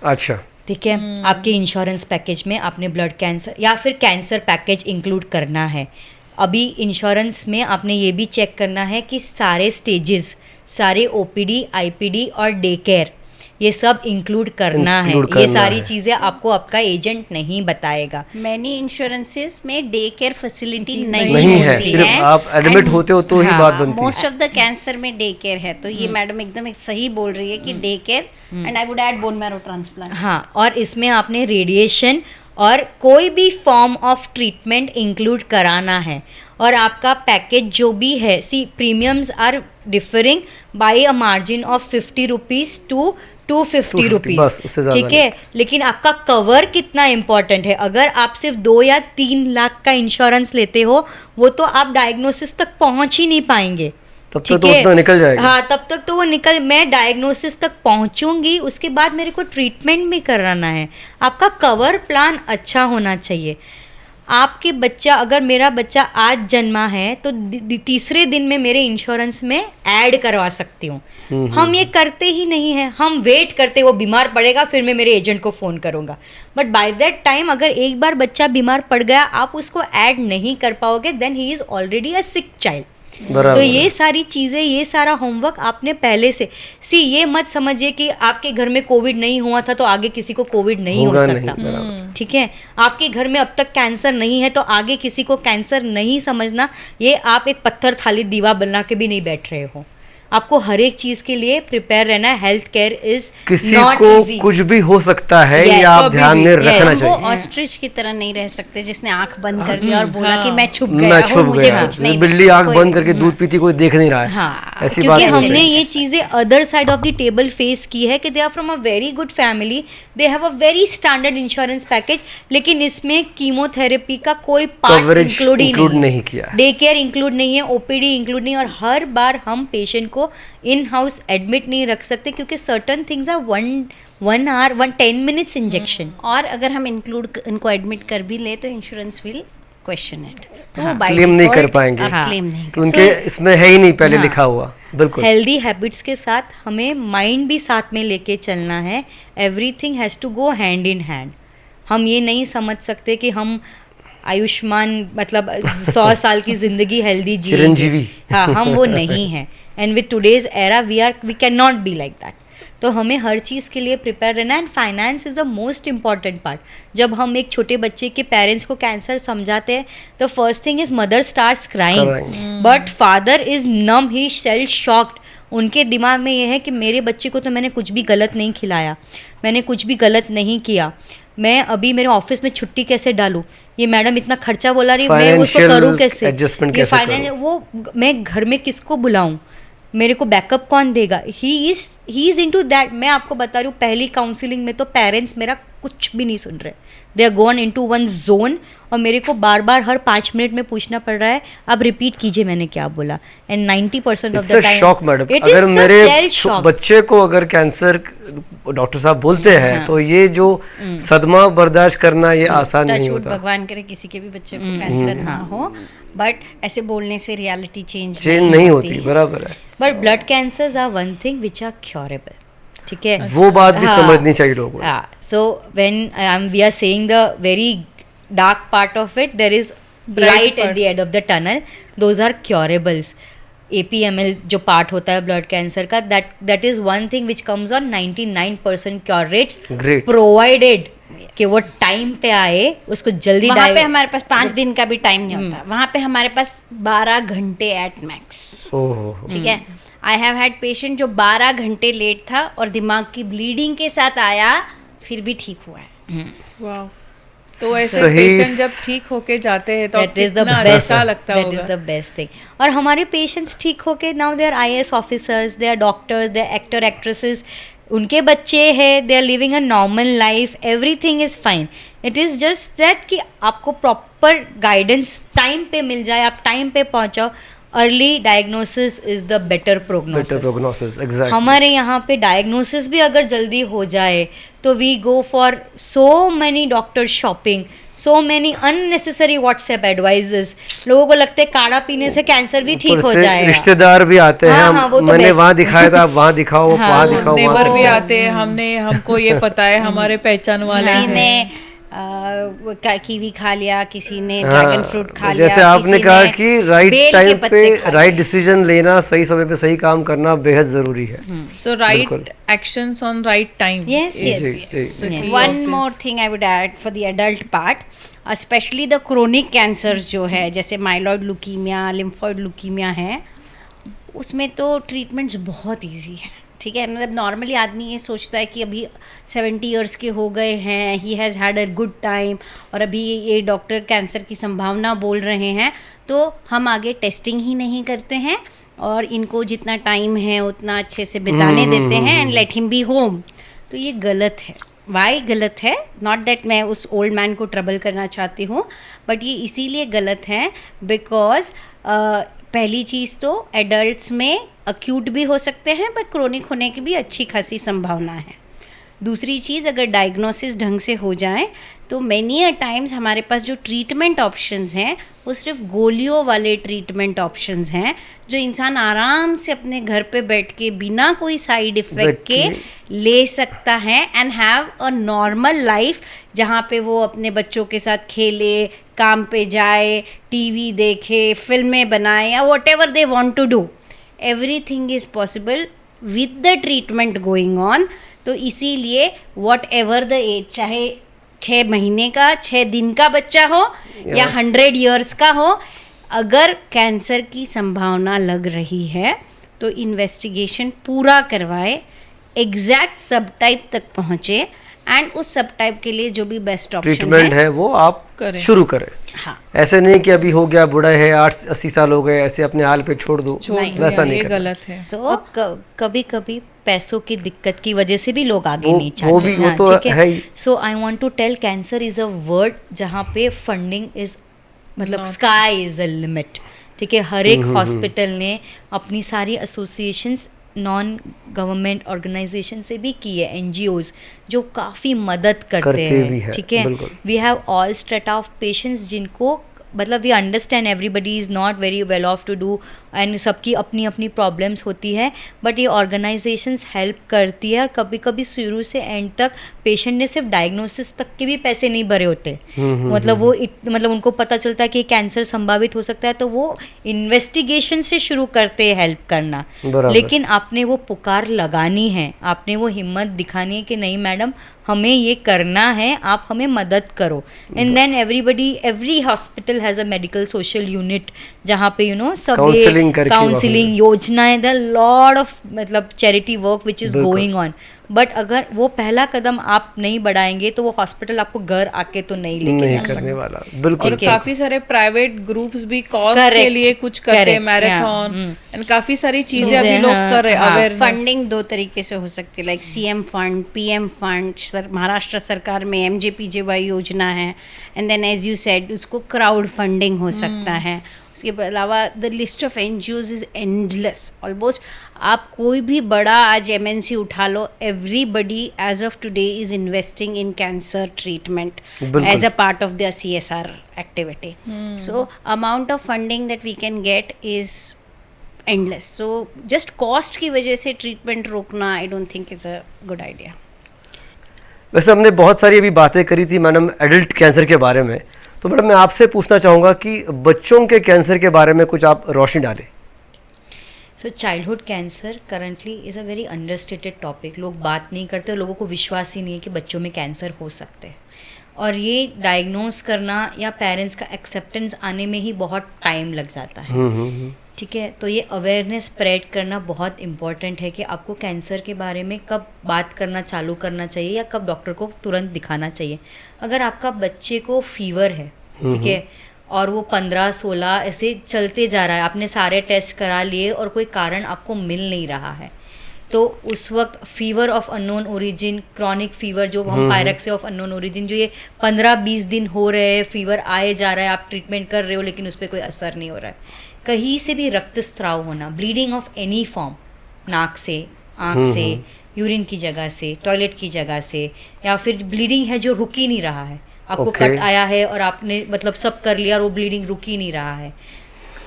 अच्छा। ठीक है। आपके इंश्योरेंस पैकेज में आपने ब्लड कैंसर या फिर कैंसर पैकेज इंक्लूड करना है। अभी इंश्योरेंस में आपने ये भी चेक करना है कि सारे स्टेजेस, सारे OPD, IPD और डे केयर, ये सब इंक्लूड करना है। Include ये करना सारी है। चीज़ें आपको आपका एजेंट नहीं बताएगा। मैनी इंश्योरेंसेस में डे केयर फैसिलिटी नहीं नहीं है, होती सिर्फ आप एडमिट होते हो तो ही हाँ, बात बनती है। मोस्ट ऑफ द कैंसर में डे केयर है, तो ये मैडम एकदम एक सही बोल रही है कि day care and I would add bone marrow transplant. हाँ, और इसमें आपने रेडिएशन और कोई भी फॉर्म ऑफ ट्रीटमेंट इंक्लूड कराना है। और आपका पैकेज जो भी है, see premiums are differing by a margin of 50 rupees to 250 rupees, बस, उससे ज़्यादा ठीक है। लेकिन आपका कवर कितना इंपॉर्टेंट है। अगर आप सिर्फ 2 या 3 लाख का इंश्योरेंस लेते हो, वो तो आप डायग्नोसिस तक पहुंच ही नहीं पाएंगे, तब तक ठीक तो है? उतना निकल जाएगा। हाँ, तब तक तो वो निकल, मैं डायग्नोसिस तक पहुंचूंगी, उसके बाद मेरे को ट्रीटमेंट भी कराना है। आपका कवर प्लान अच्छा होना चाहिए। आपके बच्चा, अगर मेरा बच्चा आज जन्मा है तो तीसरे दिन में मेरे इंश्योरेंस में ऐड करवा सकती हूँ। हम ये करते ही नहीं है, हम वेट करते, वो बीमार पड़ेगा फिर मैं मेरे एजेंट को फ़ोन करूँगा। बट बाय दैट टाइम अगर एक बार बच्चा बीमार पड़ गया, आप उसको ऐड नहीं कर पाओगे, then he is already a sick child. तो ये सारी चीज़ें, ये सारा होमवर्क आपने पहले से ये मत समझिए कि आपके घर में कोविड नहीं हुआ था तो आगे किसी को कोविड नहीं हो सकता। ठीक है, आपके घर में अब तक कैंसर नहीं है तो आगे किसी को कैंसर नहीं समझना। ये आप एक पत्थर थाली दीवा बना के भी नहीं बैठ रहे हो। आपको हर एक चीज के लिए प्रिपेयर रहना है। हेल्थ केयर इज किसी नॉट को इजी। कुछ भी हो सकता है, Yes, ये आप कभी ध्यान भी, में yes. रखना वो चाहिए। ऑस्ट्रिच की तरह नहीं रह सकते जिसने आंख बंद कर लिया और बोला कि मैं छुप गया मैं हूँ, छुप मुझे गया, कुछ नहीं बिल्ली दिखा, आंख कोई बंद नहीं। करके दूध पीती, कोई देख नहीं रहा है। हाँ, ऐसी क्योंकि बात नहीं हमने चाहिए। ये चीजें other side of the table face की है कि they are from a very good family, they have a very standard insurance package, लेकिन इसमें कीमोथेरेपी का कोई पार्ट Coverage इंक्लूड ही include नहीं नहीं किया है। डे केयर इंक्लूड नहीं है, ओपीडी इंक्लूड नहीं है, और हर बार हम पेशेंट को इन हाउस एडमिट नहीं रख सकते क्योंकि certain things are 1 hour 10 minutes injection. और अगर हम इनको एडमिट कर भी ले तो इंश्योरेंस विल क्वेश्चन इट, तो हाँ, by claim नहीं कर default पाएंगे। आप हाँ। claim नहीं तो कर उनके इसमें है ही नहीं पहले हाँ। लिखा हुआ। बिल्कुल हेल्दी हैबिट्स के साथ हमें माइंड भी साथ में लेके चलना है। Everything has to go hand in hand. हम ये नहीं समझ सकते कि हम आयुष्मान मतलब 100 साल की जिंदगी हेल्दी जी, चिरंजीवी। हाँ, हम वो नहीं हैं। And with today's era we can not be like that. तो हमें हर चीज़ के लिए प्रिपेयर रहना है। And finance is the most important part. जब हम एक छोटे बच्चे के पेरेंट्स को कैंसर समझाते हैं तो first thing is mother starts crying, but father is numb, himself shocked. उनके दिमाग में ये है कि मेरे बच्चे को तो मैंने कुछ भी गलत नहीं खिलाया, मैंने कुछ भी गलत नहीं किया, मैं अभी मेरे ऑफिस में छुट्टी कैसे डालूँ, ये मैडम इतना खर्चा बोला रही, मैं उसको Financial करूँ कैसे, adjustment ये कैसे फाइनेंस, वो मैं घर में किसको बुलाऊँ, मेरे को बैकअप कौन देगा। He is into that. मैं आपको बता रही हूँ, पहली काउंसलिंग में तो पेरेंट्स मेरा कुछ भी नहीं सुन रहे, they are gone into one zone, और मेरे को बार बार हर 5 मिनट में पूछना पड़ रहा है अब रिपीट कीजिए मैंने क्या बोला। And 90% of the time shock madam, अगर मेरे बच्चे को अगर कैंसर डॉक्टर साहब बोलते हैं तो ये जो सदमा बर्दाश्त करना ये आसान नहीं टचवुड, होता। भगवान करे किसी के भी बच्चे को कैंसर ना हो, बट ऐसे बोलने से रियलिटी चेंज नहीं होती, बराबर है। But blood cancers are one thing which are curable. ठीक है, वो बात भी समझनी चाहिए लोगों को। हाँ, so when we are saying the very dark part of it, there is light at the end of the tunnel, those are curables. APML जो पार्ट होता है ब्लड कैंसर का, that is one thing which comes on 99% cure rates, provided कि वो time पे आए, उसको जल्दी वहाँ पे हमारे पास 5 दिन का भी टाइम नहीं होता, वहाँ पे हमारे पास 12 घंटे एट मैक्स। ठीक है, आई हैव हैड पेशेंट जो 12 घंटे लेट था और दिमाग की ब्लीडिंग के साथ आया, फिर भी ठीक हुआ है। वाह, तो ऐसे पेशेंट जब ठीक होके जाते हैं तो कितना अच्छा लगता होगा। That is the best thing. और हमारे पेशेंट्स ठीक होके now they are IAS officers, they are doctors, they are actor actresses, उनके बच्चे हैं, they are living a normal life, everything is fine. It is just that कि आपको proper guidance time पे मिल जाए, आप टाइम पे पहुंचाओ। Early diagnosis is the better prognosis. हमारे यहाँ पे डायग्नोसिस भी अगर जल्दी हो जाए तो we go for so many doctor shopping, so many unnecessary WhatsApp advises. लोगों को लगता है काढ़ा पीने से कैंसर भी ठीक हो जाएगा। रिश्तेदार भी आते हैं, हाँ, वो तो मैंने best। वहाँ दिखाया था, आप वहाँ दिखाओ, वहाँ दिखाओ, नेबर भी आते हैं, हमको ये पता है, हमारे पहचान वाले किसी हैं। ने कीवी खा लिया, किसी ने ड्रैगन फ्रूट खा लिया, जैसे आपने कहा कि राइट टाइम पे राइट डिसीजन लेना, सही समय पे सही काम करना बेहद जरूरी है। So right actions on right time. Yes, yes. One more thing I would add for the adult part, specially the chronic cancers जो है, जैसे माइलॉइड ल्यूकीमिया, लिम्फोइड ल्यूकीमिया है, उसमें तो ट्रीटमेंट्स बहुत इजी है। ठीक है, मतलब नॉर्मली आदमी ये सोचता है कि अभी 70 इयर्स के हो गए हैं, he has had a good time, और अभी ये डॉक्टर कैंसर की संभावना बोल रहे हैं, तो हम आगे टेस्टिंग ही नहीं करते हैं और इनको जितना टाइम है उतना अच्छे से बिताने देते हैं and let him B home. तो ये गलत है। वाई गलत है? नॉट दैट मैं उस ओल्ड मैन को ट्रबल करना चाहती हूँ, बट ये इसीलिए गलत है बिकॉज पहली चीज़ तो एडल्ट्स में अक्यूट भी हो सकते हैं पर क्रोनिक होने की भी अच्छी खासी संभावना है। दूसरी चीज़, अगर डायग्नोसिस ढंग से हो जाए तो मैनी अ टाइम्स हमारे पास जो ट्रीटमेंट ऑप्शंस हैं वो सिर्फ गोलियों वाले ट्रीटमेंट ऑप्शंस हैं जो इंसान आराम से अपने घर पे बैठ के बिना कोई साइड इफ़ेक्ट के ले सकता है and have a normal life, जहाँ पे वो अपने बच्चों के साथ खेले, काम पे जाए, टीवी देखे, फिल्में बनाए या whatever they want to do, everything is possible with the treatment going on. तो इसीलिए वॉट एवर द एज, चाहे 6 महीने का, 6 दिन का बच्चा हो या 100 ईयर्स का हो, अगर कैंसर की संभावना लग रही है तो इन्वेस्टिगेशन पूरा करवाए, एग्जैक्ट सब टाइप तक पहुँचे एंड उस सब टाइप के लिए जो भी बेस्ट ऑप्शन ट्रीटमेंट है वो आप शुरू करें। हाँ, ऐसे नहीं कि अभी हो गया, बूढ़ा है, 8-80 साल हो गए, ऐसे अपने हाल पे छोड़ दो, वैसा नहीं ये करना। गलत है। सो कभी कभी पैसों की दिक्कत की वजह से भी लोग आगे वो- नहीं वो चाहते। भी- वो तो ठीक है ही। So I want to tell cancer is a word जहाँ पे फंडिंग इज मतलब स्काई इज द लिमिट। ठीक है, हर एक हॉस्पिटल ने अपनी सारी एसोसिएशंस नॉन गवर्नमेंट ऑर्गेनाइजेशन से भी की है, NGOs जो काफ़ी मदद करते भी हैं। है, ठीक है, बिल्कुल। We have all strata of patients जिनको मतलब we understand everybody is not very well off to do and सबकी अपनी अपनी प्रॉब्लम्स होती है, बट ये ऑर्गेनाइजेशंस हेल्प करती है। और कभी कभी शुरू से एंड तक पेशेंट ने सिर्फ डायग्नोसिस तक के भी पैसे नहीं भरे होते, मतलब वो मतलब उनको पता चलता है कि कैंसर संभावित हो सकता है तो वो इन्वेस्टिगेशन से शुरू करते हैं हेल्प करना। बराबर। लेकिन आपने वो पुकार लगानी है, आपने वो हिम्मत दिखानी है कि नहीं मैडम हमें ये करना है, आप हमें मदद करो। And then every hospital has a medical social unit जहाँ पे सब Counselling करके काउंसलिंग योजनाएं, द लॉट ऑफ मतलब charity work which is going on. But अगर वो पहला कदम आप नहीं बढ़ाएंगे तो वो हॉस्पिटल आपको घर आके तो नहीं लेके नहीं जा करने सकते। वाला, बिल्कुल। और काफी सारे प्राइवेट ग्रुप्स भी कॉज के Correct, लिए कुछ करते हैं, correct, मैराथन yeah, एंड काफी सारी चीजें चीजें, अभी लोग हाँ, कर रहे हैं। हाँ, अवेयरनेस फंडिंग 2 तरीके से हो सकती है, like CM fund, PM fund, Maharashtra सरकार में MJPJY योजना है, and then as you said उसको क्राउड फंडिंग हो सकता है। उसके अलावा the list of NGOs is endless almost. आप कोई भी बड़ा आज MNC उठा लो, everybody as of today is investing in cancer treatment as a part of their CSR activity. So amount of funding that we can get is endless. So just cost की वजह से ट्रीटमेंट रोकना I don't think is a good idea. वैसे हमने बहुत सारी अभी बातें करी थी मैडम एडल्ट कैंसर के बारे में, तो मैडम मैं आपसे पूछना चाहूँगा कि बच्चों के कैंसर के बारे में कुछ आप रोशनी डालें। So childhood cancer currently is a very understated topic. लोग बात नहीं करते और लोगों को विश्वास ही नहीं है कि बच्चों में कैंसर हो सकते हैं, और ये डायग्नोस करना या पेरेंट्स का एक्सेप्टेंस आने में ही बहुत टाइम लग जाता है। ठीक है, तो ये अवेयरनेस स्प्रेड करना बहुत इम्पॉर्टेंट है कि आपको कैंसर के बारे में कब बात करना चालू करना चाहिए या कब डॉक्टर को तुरंत दिखाना चाहिए। अगर आपका बच्चे को फीवर है, ठीक है, और वो 15-16 ऐसे चलते जा रहा है, आपने सारे टेस्ट करा लिए और कोई कारण आपको मिल नहीं रहा है, तो उस वक्त fever of unknown origin, chronic fever जो हम पायरेक्सिया ऑफ अननोन ओरिजिन, जो ये 15-20 दिन हो रहे हैं, फीवर आए जा रहा है, आप ट्रीटमेंट कर रहे हो लेकिन उस पर कोई असर नहीं हो रहा है, कहीं से भी रक्तस्राव होना, ब्लीडिंग ऑफ एनी फॉर्म, नाक से, आँख से, यूरिन की जगह से, टॉयलेट की जगह से, या फिर ब्लीडिंग है जो रुक ही नहीं रहा है, आपको कट आया है और आपने मतलब सब कर लिया और वो ब्लीडिंग रुक ही नहीं रहा है,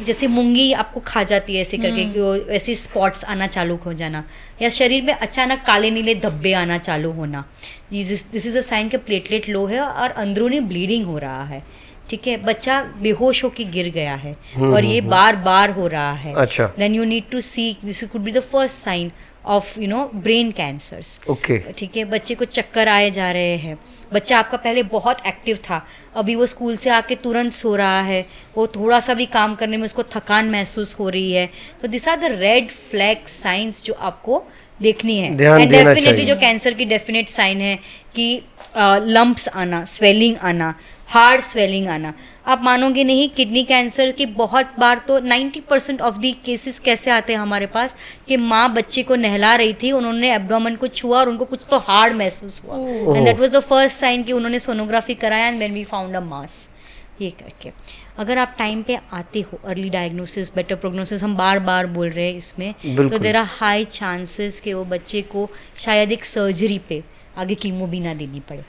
जैसे मूंगी आपको खा जाती है ऐसे करके कि वो ऐसे स्पॉट्स आना चालू हो जाना, या शरीर में अचानक काले नीले धब्बे आना चालू होना, दिस इज़ अ साइन कि प्लेटलेट लो है और अंदरूनी ब्लीडिंग हो रहा है। ठीक है, बच्चा बेहोश होकर गिर गया है और ये बार बार हो रहा है, अच्छा, then you need to see, this could be the first sign of brain cancers. Okay, ठीक है, बच्चे को चक्कर आए जा रहे हैं, बच्चा आपका पहले बहुत एक्टिव था, अभी वो स्कूल से आके तुरंत सो रहा है, वो थोड़ा सा भी काम करने में उसको थकान महसूस हो रही है, तो this are the red flag signs जो आपको देखनी है। एंड डेफिनेटली जो कैंसर की डेफिनेट साइन है कि लंप्स आना, स्वेलिंग आना, हार्ड स्वेलिंग आना। आप मानोगे नहीं, किडनी कैंसर की बहुत बार तो 90% ऑफ दी केसेस कैसे आते हैं हमारे पास कि माँ बच्चे को नहला रही थी, उन्होंने एब्डोमेन को छुआ और उनको कुछ तो हार्ड महसूस हुआ, and that was the first sign कि उन्होंने सोनोग्राफी कराया and then we found a mass. ये करके अगर आप टाइम पे आते हो, अर्ली डायग्नोसिस बेटर प्रोग्नोसिस हम बार बार बोल रहे हैं इसमें, तो देयर आर हाई चांसेस कि वो बच्चे को शायद एक सर्जरी पे आगे कीमो भी ना देनी पड़े।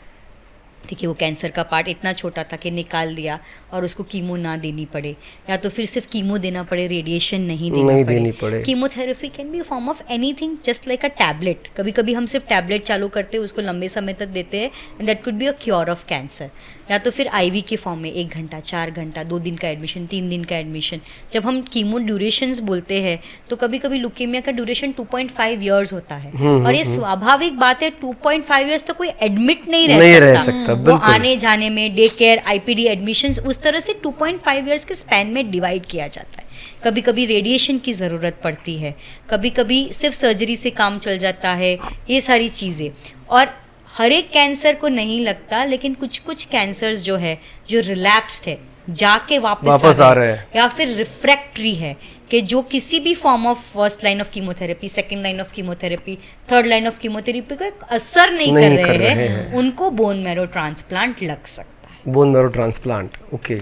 ठीक है, वो कैंसर का पार्ट इतना छोटा था कि निकाल दिया और उसको कीमो ना देनी पड़े, या तो फिर सिर्फ कीमो देना पड़े, रेडिएशन नहीं देनी पड़े। Chemotherapy can be form of anything, just like a tablet. कभी कभी हम सिर्फ टैबलेट चालू करते हैं, उसको लंबे समय तक देते हैं, and that could be a cure of cancer. या तो फिर आईवी के फॉर्म में 1 घंटा, 4 घंटा, 2 दिन का एडमिशन, 3 दिन का एडमिशन। जब हम कीमो ड्यूरेशंस बोलते हैं तो कभी कभी लुकेमिया का ड्यूरेशन 2.5 ईयर्स होता है, और ये स्वाभाविक बात है, 2.5 ईयर्स तो कोई एडमिट नहीं रह सकता। वो आने जाने में डे केयर, आईपीडी एडमिशंस उस तरह से 2.5 इयर्स के स्पैन में डिवाइड किया जाता है। कभी कभी रेडिएशन की ज़रूरत पड़ती है, कभी कभी सिर्फ सर्जरी से काम चल जाता है, ये सारी चीज़ें। और हर एक कैंसर को नहीं लगता, लेकिन कुछ कुछ कैंसर्स जो है जो रिलैप्स्ड है, जाके वापस आ रहे हैं, या फिर रिफ्रैक्टरी है कि जो किसी भी form of first line of chemotherapy, second line of chemotherapy, third line of chemotherapy का असर नहीं कर रहे हैं, उनको बोन मैरो ट्रांसप्लांट लग सकता है। Bone marrow transplant, okay.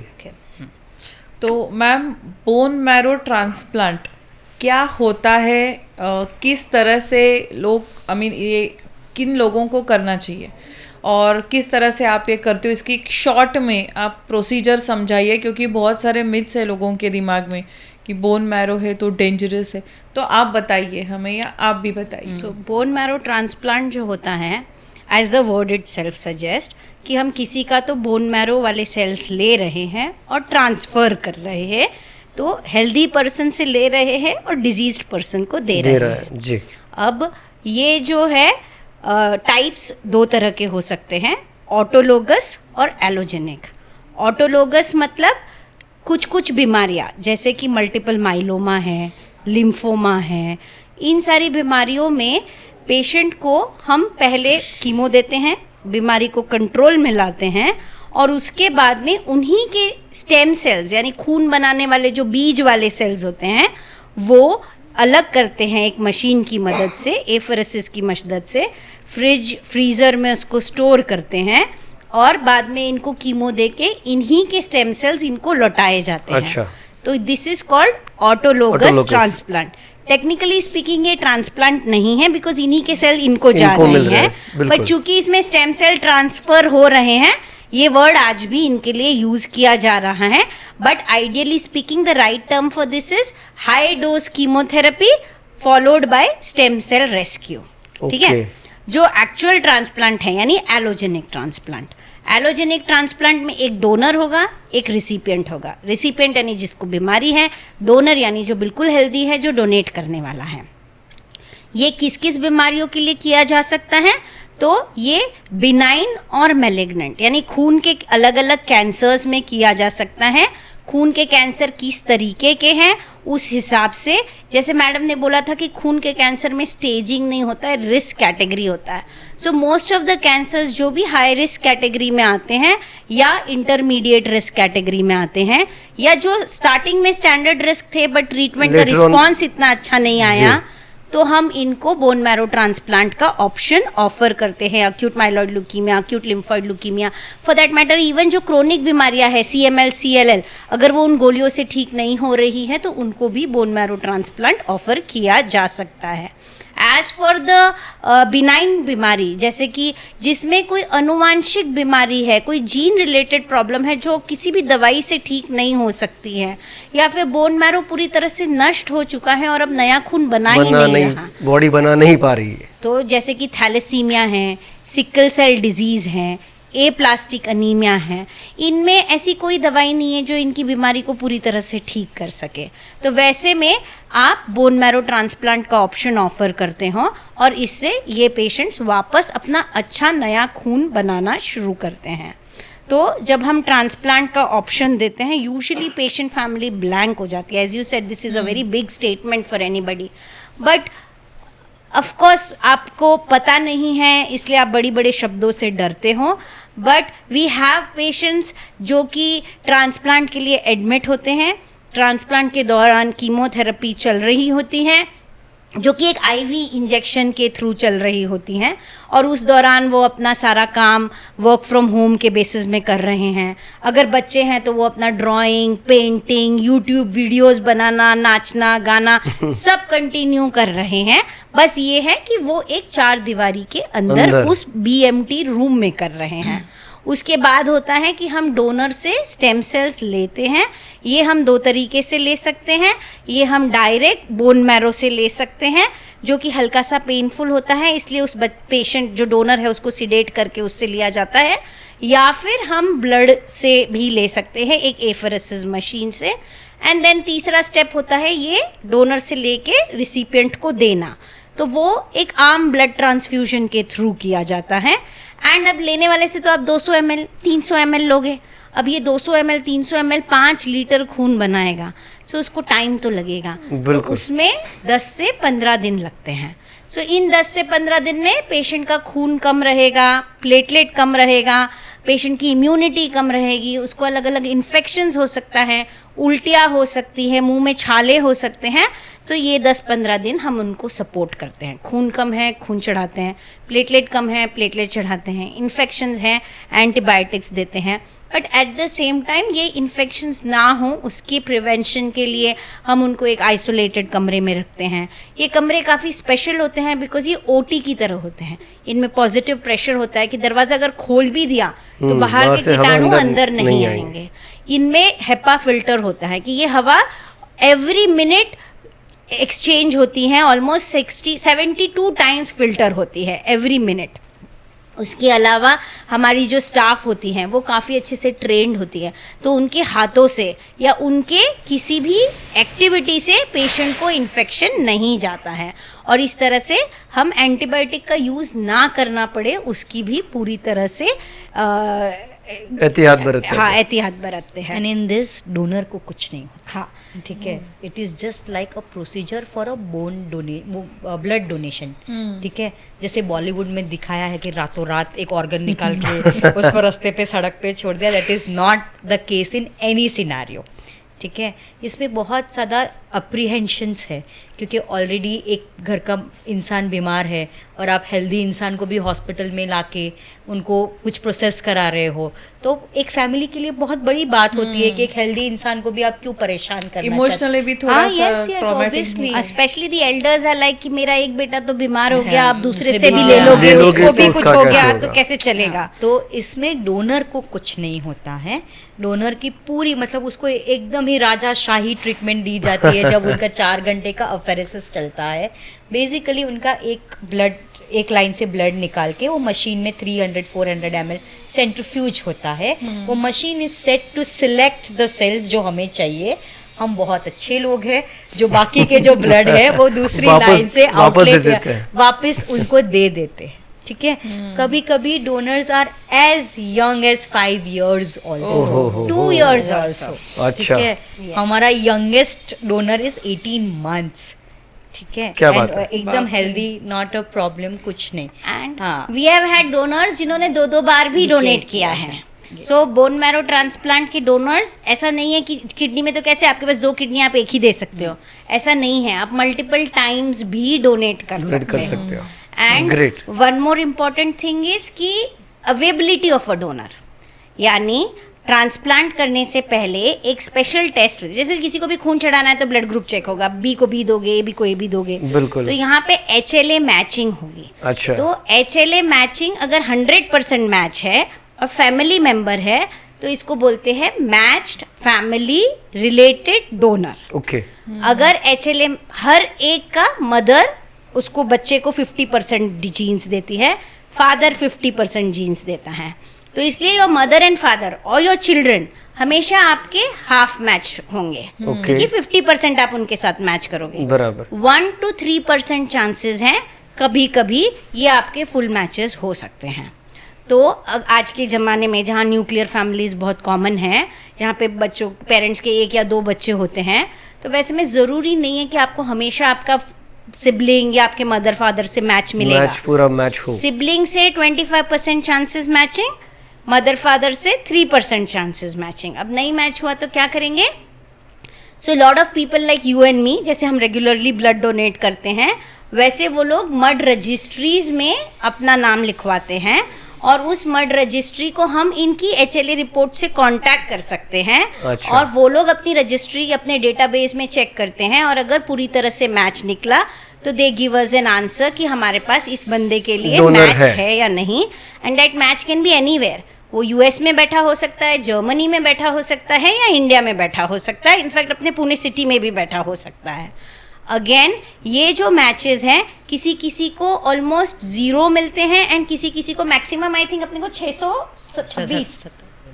तो मैम, बोन मैरो ट्रांसप्लांट क्या होता है, किस तरह से लोग ये किन लोगों को करना चाहिए और किस तरह से आप ये करते हो, इसकी शॉर्ट में आप प्रोसीजर समझाइए, क्योंकि बहुत सारे मिथ्स है लोगों के दिमाग में कि बोन मैरो है तो डेंजरस है। तो आप बताइए हमें, या आप भी बताइए। सो बोन मैरो ट्रांसप्लांट जो होता है, as the word itself suggest, कि हम किसी का तो बोन मैरो वाले सेल्स ले रहे हैं और ट्रांसफ़र कर रहे हैं, तो हेल्दी पर्सन से ले रहे हैं और डिजीज्ड पर्सन को दे रहे हैं जी। अब ये जो है टाइप्स 2 तरह के हो सकते हैं, ऑटोलोगस और एलोजेनिक। ऑटोलोगस मतलब कुछ कुछ बीमारियां, जैसे कि मल्टीपल माइलोमा है, लिम्फोमा है, इन सारी बीमारियों में पेशेंट को हम पहले कीमो देते हैं, बीमारी को कंट्रोल में लाते हैं, और उसके बाद में उन्हीं के स्टेम सेल्स यानी खून बनाने वाले जो बीज वाले सेल्स होते हैं वो अलग करते हैं एक मशीन की मदद से, एफरेसिस की मदद से, फ्रीज़र में उसको स्टोर करते हैं, और बाद में इनको कीमो देके इन्हीं के स्टेम सेल्स इनको लौटाए जाते हैं। तो this is called autologous transplant. Technically speaking ये ट्रांसप्लांट नहीं है, बिकॉज इन्हीं के सेल इनको जा रहे हैं, बट चूंकि इसमें स्टेम सेल ट्रांसफर हो रहे हैं, ये वर्ड आज भी इनके लिए यूज किया जा रहा है। But ideally speaking the right term for this is high dose chemotherapy followed by stem cell rescue. ठीक है, जो एक्चुअल ट्रांसप्लांट है यानी एलोजेनिक ट्रांसप्लांट। एलोजेनिक ट्रांसप्लांट में एक डोनर होगा, एक रिसिपिएंट होगा। रिसिपिएंट यानी जिसको बीमारी है, डोनर यानी जो बिल्कुल हेल्दी है, जो डोनेट करने वाला है। ये किस किस बीमारियों के लिए किया जा सकता है? तो ये बिनाइन और मैलिग्नेंट यानी खून के अलग अलग कैंसर्स में किया जा सकता है। खून के कैंसर किस तरीके के हैं उस हिसाब से, जैसे मैडम ने बोला था कि खून के कैंसर में स्टेजिंग नहीं होता है, रिस्क कैटेगरी होता है। So most of the cancers जो भी हाई रिस्क कैटेगरी में आते हैं या इंटरमीडिएट रिस्क कैटेगरी में आते हैं, या जो स्टार्टिंग में स्टैंडर्ड रिस्क थे बट ट्रीटमेंट का रिस्पॉन्स इतना अच्छा नहीं आया, तो हम इनको बोन मैरो ट्रांसप्लांट का ऑप्शन ऑफर करते हैं। Acute myeloid leukaemia, acute lymphoid leukaemia, for that matter even जो क्रोनिक बीमारियां है CML, CLL, अगर वो उन गोलियों से ठीक नहीं हो रही है तो उनको भी बोन मैरो ट्रांसप्लांट ऑफर किया जा सकता है। एज फॉर द बिनाइन बीमारी, जैसे कि जिसमें कोई अनुवांशिक बीमारी है, कोई जीन रिलेटेड प्रॉब्लम है जो किसी भी दवाई से ठीक नहीं हो सकती है, या फिर बोन मैरो पूरी तरह से नष्ट हो चुका है और अब नया खून बना ही नहीं रहा, बॉडी बना नहीं पा रही है, तो जैसे कि थैलेसीमिया है, सिकल सेल डिजीज़ है, एप्लास्टिक अनीमिया है, इनमें ऐसी कोई दवाई नहीं है जो इनकी बीमारी को पूरी तरह से ठीक कर सके, तो वैसे में आप बोन मैरो ट्रांसप्लांट का ऑप्शन ऑफर करते हो और इससे ये पेशेंट्स वापस अपना अच्छा नया खून बनाना शुरू करते हैं। तो जब हम ट्रांसप्लांट का ऑप्शन देते हैं, यूजुअली पेशेंट फैमिली ब्लैंक हो जाती है। As you said, this is a very big statement for anybody, but of course आपको पता नहीं है इसलिए आप बड़ी बड़े शब्दों से डरते हो, बट वी हैव पेशेंट्स जो कि ट्रांसप्लांट के लिए एडमिट होते हैं, ट्रांसप्लांट के दौरान कीमोथेरेपी चल रही होती है जो कि एक आईवी इंजेक्शन के थ्रू चल रही होती हैं, और उस दौरान वो अपना सारा काम वर्क फ्रॉम होम के बेसिस में कर रहे हैं। अगर बच्चे हैं तो वो अपना ड्राइंग, पेंटिंग, यूट्यूब वीडियोस बनाना, नाचना, गाना सब कंटिन्यू कर रहे हैं। बस ये है कि वो एक 4 दीवारी के अंदर उस BMT रूम में कर रहे हैं। उसके बाद होता है कि हम डोनर से स्टेम सेल्स लेते हैं। ये हम 2 तरीके से ले सकते हैं। ये हम डायरेक्ट बोन मैरो से ले सकते हैं, जो कि हल्का सा पेनफुल होता है, इसलिए उस पेशेंट जो डोनर है उसको सिडेट करके उससे लिया जाता है। या फिर हम ब्लड से भी ले सकते हैं एक एफरेसिस मशीन से। एंड देन तीसरा स्टेप होता है ये डोनर से लेके रिसिपिएंट को देना, तो वो एक आम ब्लड ट्रांसफ्यूजन के थ्रू किया जाता है। एंड अब लेने वाले से तो आप 200 ml 300 ml लोगे। अब ये 200 ml 300 ml 5 लीटर खून बनाएगा, सो उसको टाइम तो लगेगा, तो उसमें 10 से 15 दिन लगते हैं। सो इन 10 से 15 दिन में पेशेंट का खून कम रहेगा, प्लेटलेट कम रहेगा, पेशेंट की इम्यूनिटी कम रहेगी, उसको अलग अलग इन्फेक्शंस हो सकता है, उल्टियाँ हो सकती है, मुंह में छाले हो सकते हैं। तो ये 10-15 दिन हम उनको सपोर्ट करते हैं। खून कम है, खून चढ़ाते हैं, प्लेटलेट कम है, प्लेटलेट चढ़ाते हैं, इन्फेक्शंस हैं, एंटीबायोटिक्स देते हैं। But at the same time ये इन्फेक्शंस ना हो उसकी प्रिवेंशन के लिए हम उनको एक आइसोलेटेड कमरे में रखते हैं। ये कमरे काफ़ी स्पेशल होते हैं बिकॉज ये OT की तरह होते हैं। इनमें पॉजिटिव प्रेशर होता है कि दरवाज़ा अगर खोल भी दिया तो बाहर के कीटाणु अंदर नहीं आएंगे। इनमें HEPA फिल्टर होता है कि ये हवा एवरी मिनट एक्सचेंज होती हैं, ऑलमोस्ट 72 टाइम्स फिल्टर होती है एवरी मिनट। उसके अलावा हमारी जो स्टाफ होती हैं वो काफ़ी अच्छे से ट्रेंड होती है, तो उनके हाथों से या उनके किसी भी एक्टिविटी से पेशेंट को इन्फेक्शन नहीं जाता है। और इस तरह से हम एंटीबायोटिक का यूज़ ना करना पड़े उसकी भी पूरी तरह से एहतियात बरतते हैं। हाँ, एहतियात बरतते हैं। एंड इन दिस डोनर को कुछ नहीं होता। हाँ, ठीक है, it is just like a procedure for a blood donation. ठीक है, जैसे बॉलीवुड में दिखाया है कि रातों रात एक ऑर्गन निकाल के उसको रास्ते पे सड़क पे छोड़ दिया, that is not the case in any scenario. ठीक है, इसमें बहुत ज़्यादा अप्रीहेंशंस है क्योंकि ऑलरेडी एक घर का इंसान बीमार है और आप हेल्दी इंसान को भी हॉस्पिटल में लाके उनको कुछ प्रोसेस करा रहे हो, तो एक फैमिली के लिए बहुत बड़ी बात होती है कि एक हेल्दी इंसान को भी आप क्यों परेशान करना इमोशनली भी थोड़ा सा traumatic. Specially the elders are like कि मेरा एक बेटा तो बीमार हो गया, आप दूसरे उससे से भी भी ले लोगे, ले उसको लोगे भी तो कुछ उसका हो कैसे गया होगा? तो कैसे चलेगा। तो इसमें डोनर को कुछ नहीं होता है। डोनर की पूरी मतलब उसको एकदम ही राजाशाही ट्रीटमेंट दी जाती है जब उनका 4 घंटे का अफेरेसिस चलता है। बेसिकली उनका एक लाइन से ब्लड निकाल के वो मशीन में 300-400 ml सेंट्रीफ्यूज होता है। वो machine is set to select the cells जो हमें चाहिए। हम बहुत अच्छे लोग हैं जो बाकी के जो ब्लड है वो दूसरी लाइन से आउटलेट वापस उनको दे देते हैं। ठीक है, कभी कभी donors are as young as 5 years also, 2 years also. ठीक है, हमारा यंगेस्ट डोनर इज 18 months। ठीक है, क्या बात है? एकदम हेल्दी, नॉट अ प्रॉब्लम, कुछ नहीं। एंड हाँ, वी हैव हैड डोनर्स जिन्होंने 2 बार भी डोनेट किया है। सो बोन मैरो ट्रांसप्लांट के डोनर्स, ऐसा नहीं है कि किडनी में तो कैसे आपके पास 2 किडनी आप एक ही दे सकते हो, ऐसा नहीं है, आप मल्टीपल टाइम्स भी डोनेट कर सकते हो। And one more important thing is कि अवेलेबिलिटी ऑफ अ डोनर, यानी ट्रांसप्लांट करने से पहले एक स्पेशल टेस्ट होती है। जैसे किसी को भी खून चढ़ाना है तो ब्लड ग्रुप चेक होगा, बी को बी दोगे, बी को ए बी दोगे, बिल्कुल। तो यहाँ पे HLA मैचिंग होगी। अच्छा। तो HLA मैचिंग अगर 100% मैच है और फैमिली मेंबर है तो इसको बोलते हैं matched family related donor. Okay. अगर HLA हर एक का मदर उसको बच्चे को 50% जीन्स देती है, फादर 50% जीन्स देता है, तो इसलिए योर मदर एंड फादर और योर चिल्ड्रन हमेशा आपके हाफ मैच होंगे, क्योंकि 50% आप उनके साथ मैच करोगे। बराबर। 1 to 3% चांसेस हैं कभी कभी ये आपके फुल मैचेस हो सकते हैं। तो आज के ज़माने में जहाँ न्यूक्लियर फैमिलीज बहुत कॉमन है, जहाँ पे बच्चों पेरेंट्स के 1 या 2 बच्चे होते हैं, तो वैसे में ज़रूरी नहीं है कि आपको हमेशा आपका सिबलिंग या आपके मदर फादर से मैच मिलेगा। मैच पूरा मैच हो। सिबलिंग से 25% चांसेस मैचिंग, मदर फादर से 3% चांसेस मैचिंग। अब नहीं मैच हुआ तो क्या करेंगे, so lot of people like you and me, जैसे हम रेगुलरली ब्लड डोनेट करते हैं, वैसे वो लोग मड रजिस्ट्रीज में अपना नाम लिखवाते हैं और उस मड रजिस्ट्री को हम इनकी HLA रिपोर्ट से कांटेक्ट कर सकते हैं। अच्छा। और वो लोग अपनी रजिस्ट्री अपने डेटाबेस में चेक करते हैं और अगर पूरी तरह से मैच निकला तो they give us an answer कि हमारे पास इस बंदे के लिए Donor मैच है या नहीं। And that match can be anywhere, वो US में बैठा हो सकता है, जर्मनी में बैठा हो सकता है या इंडिया में बैठा हो सकता है, इनफैक्ट अपने पुणे सिटी में भी बैठा हो सकता है। अगेन ये जो मैचेस हैं किसी किसी को ऑलमोस्ट 0 मिलते हैं एंड किसी किसी को मैक्सिमम आई थिंक अपने को 626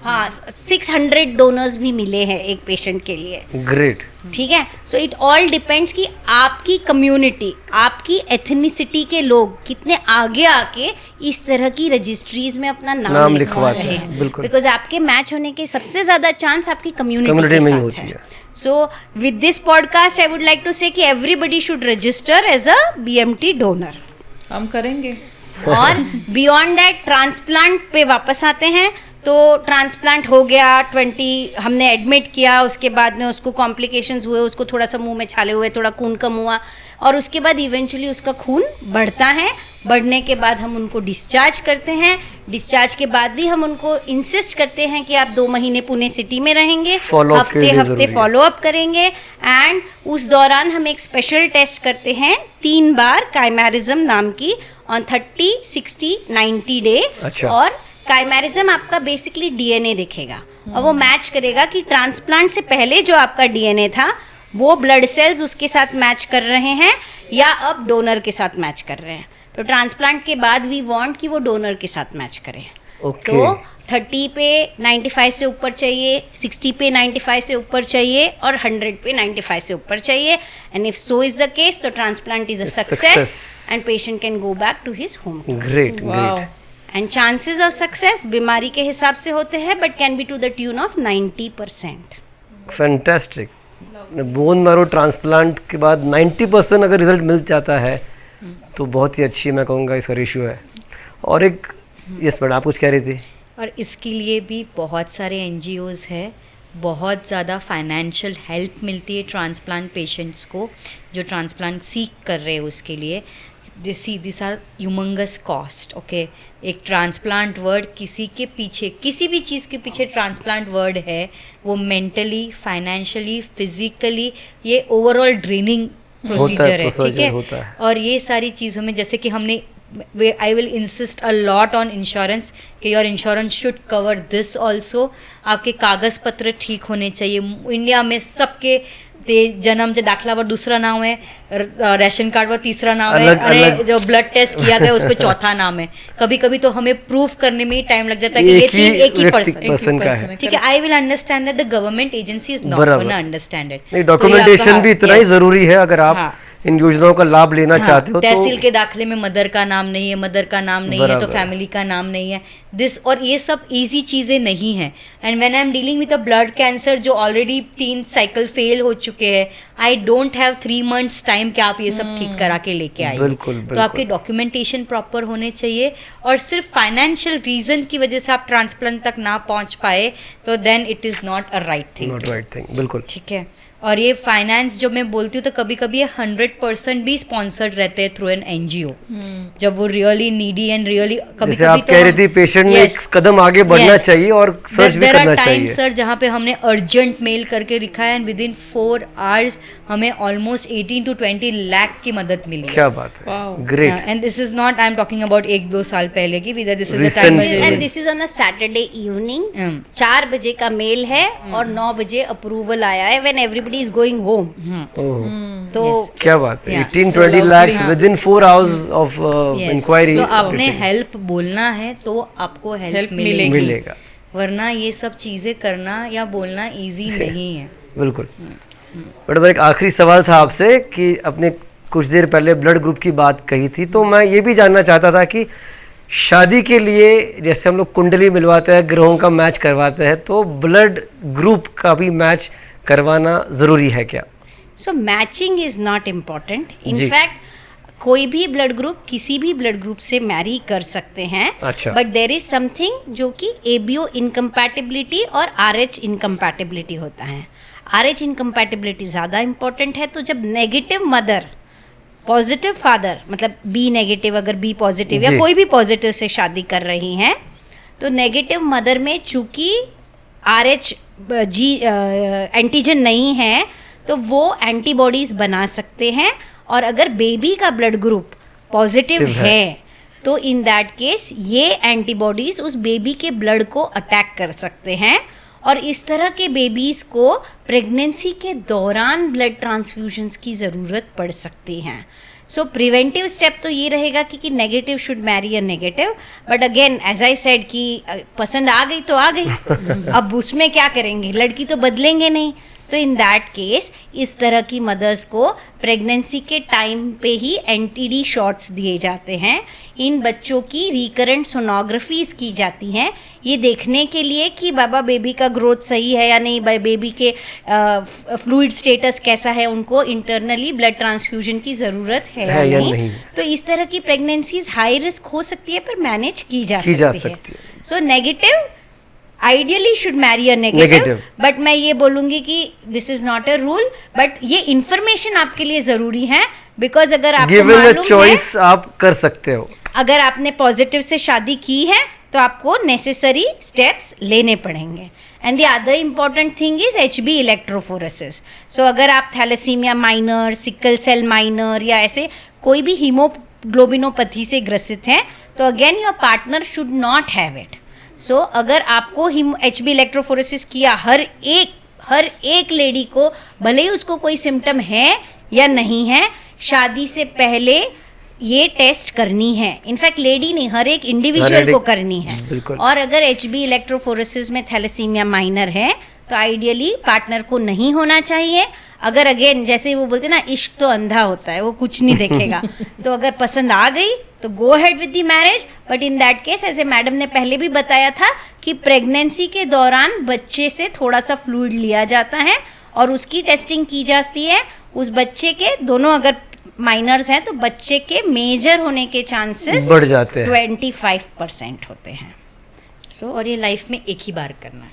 हाँ 600 डोनर्स भी मिले हैं एक पेशेंट के लिए। ग्रेट। ठीक है, सो इट ऑल डिपेंड्स कि आपकी कम्युनिटी, आपकी एथनिसिटी के लोग कितने आगे आके इस तरह की रजिस्ट्रीज में अपना नाम लिखवा लिखवाते रहे हैं, हैं। बिल्कुल। बिकॉज आपके मैच होने के सबसे ज्यादा चांस आपकी कम्युनिटी Community के में ही साथ होती है। है। So with this podcast I would like to say कि everybody should register as a BMT donor. हम करेंगे। और बियॉन्ड दैट ट्रांसप्लांट पे वापस आते हैं, तो ट्रांसप्लांट हो गया, 20 हमने एडमिट किया, उसके बाद में उसको कॉम्प्लिकेशंस हुए, उसको थोड़ा सा मुंह में छाले हुए, थोड़ा खून कम हुआ और उसके बाद इवेंचुअली उसका खून बढ़ता है। बढ़ने के बाद हम उनको डिस्चार्ज करते हैं। डिस्चार्ज के बाद भी हम उनको इंसिस्ट करते हैं कि आप 2 महीने पुणे सिटी में रहेंगे, Follow-up के लिए हफ्ते ज़रूरी है। फॉलो अप करेंगे। एंड उस दौरान हम एक स्पेशल टेस्ट करते हैं 3 बार, काइमेरिज्म नाम की, ऑन 30, 60, 90 डे। अच्छा। और काइमेरिज्म आपका बेसिकली DNA देखेगा और वो मैच करेगा कि ट्रांसप्लांट से पहले जो आपका DNA था वो ब्लड सेल्स उसके साथ मैच कर रहे हैं या अब डोनर के साथ मैच कर रहे हैं। तो ट्रांसप्लांट के बाद वी वांट कि वो डोनर के साथ मैच करें। ओके। तो 30 पे 95 से ऊपर चाहिए, 60 पे 95 से ऊपर चाहिए और 100 पे 95 से ऊपर चाहिए। And if so is the case तो transplant is a success and patient can go back to his home. Great great. And chances of success बीमारी के हिसाब से होते हैं but can be to the tune of 90%। Fantastic. Bone marrow transplant के बाद 90% अगर रिजल्ट मिल जाता है तो बहुत ही अच्छी, मैं कहूँगा, इसका रेशियो है। और एक यस मैडम, आप कुछ कह रही थी? और इसके लिए भी बहुत सारे NGOs है, बहुत ज़्यादा फाइनेंशियल हेल्प मिलती है ट्रांसप्लांट पेशेंट्स को जो ट्रांसप्लांट सीख कर रहे हैं उसके लिए। This are humongous cost. Okay, एक ट्रांसप्लांट वर्ड किसी के पीछे, किसी भी चीज़ के पीछे ट्रांसप्लांट वर्ड है, वो मेंटली, फाइनेंशियली, फिजिकली, ये ओवरऑल ड्रेनिंग प्रोसीजर है। ठीक है, और ये सारी चीज़ों में जैसे कि हमने I will insist a lot on insurance कि your insurance should cover this also. आपके कागज़ पत्र ठीक होने चाहिए। इंडिया में सबके जन्म से दाखलावर दूसरा नाम है, राशन कार्ड पर तीसरा नाम है, और जो ब्लड टेस्ट किया गया उस पर चौथा नाम है। कभी कभी तो हमें प्रूफ करने में ही टाइम लग जाता है कि ये एक ही पर्सन का है। ठीक है, I will understand that the government agency is not gonna understand it. नहीं, डॉक्यूमेंटेशन भी इतना ही जरूरी है अगर आप इन योजनाओं का लाभ लेना चाहते हो। तहसील के दाखिले में मदर का नाम नहीं है, मदर का नाम नहीं है तो फैमिली का नाम नहीं है, दिस, और ये सब इजी चीज़ें नहीं हैं। And when I am dealing with a blood cancer जो ऑलरेडी 3 साइकिल फेल हो चुके हैं, I don't have 3 months time कि आप ये सब ठीक करा के लेके आइए। तो आपके डॉक्यूमेंटेशन प्रॉपर होने चाहिए, और सिर्फ फाइनेंशियल रीजन की वजह से आप ट्रांसप्लांट तक ना पहुंच पाए तो then it is not a right thing. बिल्कुल ठीक है। और ये फाइनेंस जो मैं बोलती हूँ तो कभी कभी ये 100% भी स्पॉन्सर्ड रहते हैं थ्रू एन NGO, जब वो रियली नीडी एंड रियली कभी कभी आप कह रही थी पेशेंट ने एक कदम आगे बढ़ना चाहिए और सर्च भी करना चाहिए। सर जहाँ पे हमने अर्जेंट मेल करके लिखा है एंड विद इन 4 hours हमें ऑलमोस्ट 18 to 20 लाख की मदद मिली है। क्या बात है, great. And this is not, I am talking about 1-2 साल पहले की, this is the Recent- time and this is on a Saturday evening. 4 बजे का मेल है और 9 बजे अप्रूवल आया है when everybody is going home. तो क्या बात है, Yeah. 18-20 lakhs within 4 hours of inquiry. तो आपने हेल्प बोलना है तो आपको हेल्प मिलेगा, वरना ये सब चीजें करना या बोलना इजी नहीं है। बिल्कुल। मैडम एक आखिरी सवाल था आपसे कि अपने कुछ देर पहले ब्लड ग्रुप की बात कही थी, तो मैं ये भी जानना चाहता था कि शादी के लिए जैसे हम लोग कुंडली मिलवाते हैं, ग्रहों का मैच करवाते हैं, तो ब्लड ग्रुप का भी मैच करवाना ज़रूरी है क्या? So matching is not important. In fact कोई भी ब्लड ग्रुप किसी भी ब्लड ग्रुप से मैरी कर सकते हैं, अच्छा। बट देर इज समथिंग जो कि ABO इनकम्पैटिबिलिटी और RH इनकम्पैटिबिलिटी होता है। RH इनकम्पैटिबिलिटी ज़्यादा इम्पोर्टेंट है। तो जब नेगेटिव मदर पॉजिटिव फादर, मतलब B नेगेटिव अगर B पॉजिटिव या जी। कोई भी पॉजिटिव से शादी कर रही हैं, तो नेगेटिव मदर में चूंकि RH एंटीजन नहीं है तो वो एंटीबॉडीज बना सकते हैं, और अगर बेबी का ब्लड ग्रुप पॉजिटिव है तो इन दैट केस ये एंटीबॉडीज उस बेबी के ब्लड को अटैक कर सकते हैं, और इस तरह के बेबीज़ को प्रेगनेंसी के दौरान ब्लड ट्रांसफ्यूजन्स की ज़रूरत पड़ सकती हैं। सो प्रिवेंटिव स्टेप तो ये रहेगा कि negative should marry a negative, but again as I said कि पसंद आ गई तो आ गई, अब उसमें क्या करेंगे, लड़की तो बदलेंगे नहीं। तो इन दैट केस इस तरह की मदर्स को प्रेगनेंसी के टाइम पे ही NTD शॉट्स दिए जाते हैं। इन बच्चों की रिकरेंट सोनोग्राफीज की जाती हैं, ये देखने के लिए कि बाबा बेबी का ग्रोथ सही है या नहीं, बेबी के फ्लूइड स्टेटस कैसा है, उनको इंटरनली ब्लड ट्रांसफ्यूजन की ज़रूरत है या नहीं। तो इस तरह की प्रेगनेंसीज हाई रिस्क हो सकती है पर मैनेज की जा सकती है। So negative ideally should marry a negative, but मैं ये बोलूँगी कि this is not a rule, but ये इन्फॉर्मेशन आपके लिए ज़रूरी है, बिकॉज अगर आपको मालूम चॉइस आप कर सकते हो। अगर आपने पॉजिटिव से शादी की है तो आपको नेसेसरी स्टेप्स लेने पड़ेंगे। And the other important thing is HB electrophoresis. So अगर आप thalassemia minor, sickle cell minor या ऐसे कोई भी हीमोग्लोबिनोपैथी से ग्रसित हैं, तो again your partner should not have it. So अगर आपको HB इलेक्ट्रोफोरेसिस किया, हर एक लेडी को भले ही उसको कोई सिम्टम है या नहीं है, शादी से पहले ये टेस्ट करनी है। इनफैक्ट लेडी नहीं, हर एक इंडिविजुअल को करनी है। और अगर HB इलेक्ट्रोफोरेसिस में थैलेसीमिया माइनर है तो आइडियली पार्टनर को नहीं होना चाहिए। अगर अगेन जैसे वो बोलते ना, इश्क तो अंधा होता है, वो कुछ नहीं देखेगा। तो अगर पसंद आ गई तो go ahead with the marriage, but in that case ऐसे मैडम ने पहले भी बताया था कि प्रेगनेंसी के दौरान बच्चे से थोड़ा सा फ्लूइड लिया जाता है और उसकी टेस्टिंग की जाती है। उस बच्चे के दोनों अगर माइनर्स हैं तो बच्चे के मेजर होने के चांसेस बढ़ जाते हैं, 25% होते हैं। और ये लाइफ में एक ही बार करना है,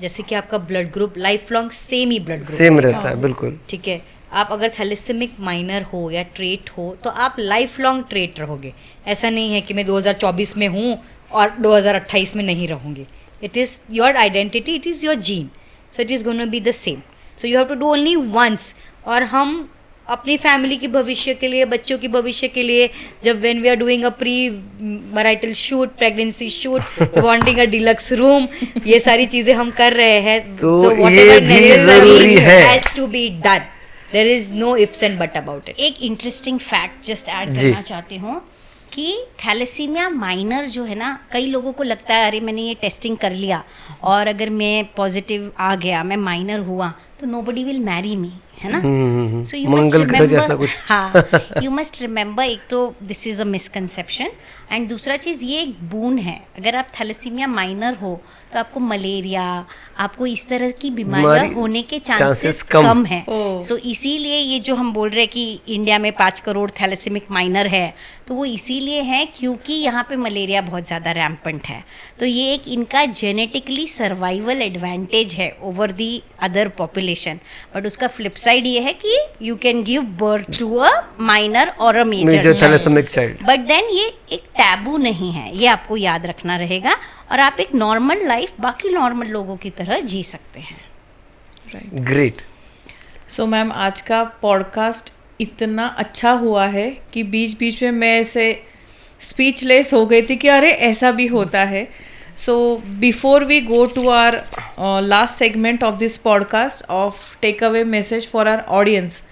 जैसे कि आपका blood group life long same ही ब्लड ग्रुप सेम रहता है, बिल्कुल ठीक है। आप अगर थैलेसेमिक माइनर हो या ट्रेट हो तो आप लाइफ लॉन्ग ट्रेट रहोगे। ऐसा नहीं है कि मैं 2024 में हूँ और 2028 में नहीं रहूँगी। It is your identity, it is your gene, so it is gonna be the same. So you have to do only once. और हम अपनी फैमिली के भविष्य के लिए, बच्चों के भविष्य के लिए, जब when we are doing a pre marital shoot, pregnancy shoot, wanting a deluxe room, ये सारी चीज़ें हम कर रहे हैं, तो so ये भी जरूरी है, has to be done. There is no ifs and but about it. एक इंटरेस्टिंग फैक्ट जस्ट ऐड करना चाहती हूँ कि थैलेसीमिया माइनर जो है ना, कई लोगों को लगता है अरे मैंने ये टेस्टिंग कर लिया और अगर मैं पॉजिटिव आ गया, मैं माइनर हुआ, तो नोबडी विल मैरी मी, है ना। सो यू मस्ट रिमेंबर, हाँ, यू मस्ट रिमेंबर, एक तो this is a misconception, and दूसरा चीज़ ये एक बून है। अगर आप थैलेसीमिया माइनर हो तो आपको मलेरिया, आपको इस तरह की बीमारियां होने के चांसेस कम है। सो इसीलिए ये जो हम बोल रहे हैं कि इंडिया में 5 करोड़ थैलेसेमिक माइनर है, तो वो इसीलिए है क्योंकि यहाँ पे मलेरिया बहुत ज़्यादा रैम्पेंट है। तो ये एक इनका जेनेटिकली सर्वाइवल एडवांटेज है over the other population. But उसका फ्लिप साइड ये है कि you can give birth to a minor और a major thalassemic child, but then ये एक टैबू नहीं है, ये आपको याद रखना रहेगा, और आप एक नॉर्मल लाइफ बाकी नॉर्मल लोगों की तरह जी सकते हैं। Right, great. सो मैम, आज का पॉडकास्ट इतना अच्छा हुआ है कि बीच बीच में मैं ऐसे स्पीचलेस हो गई थी कि अरे ऐसा भी होता है। So before we go to our last segment of this podcast of takeaway message for our audience,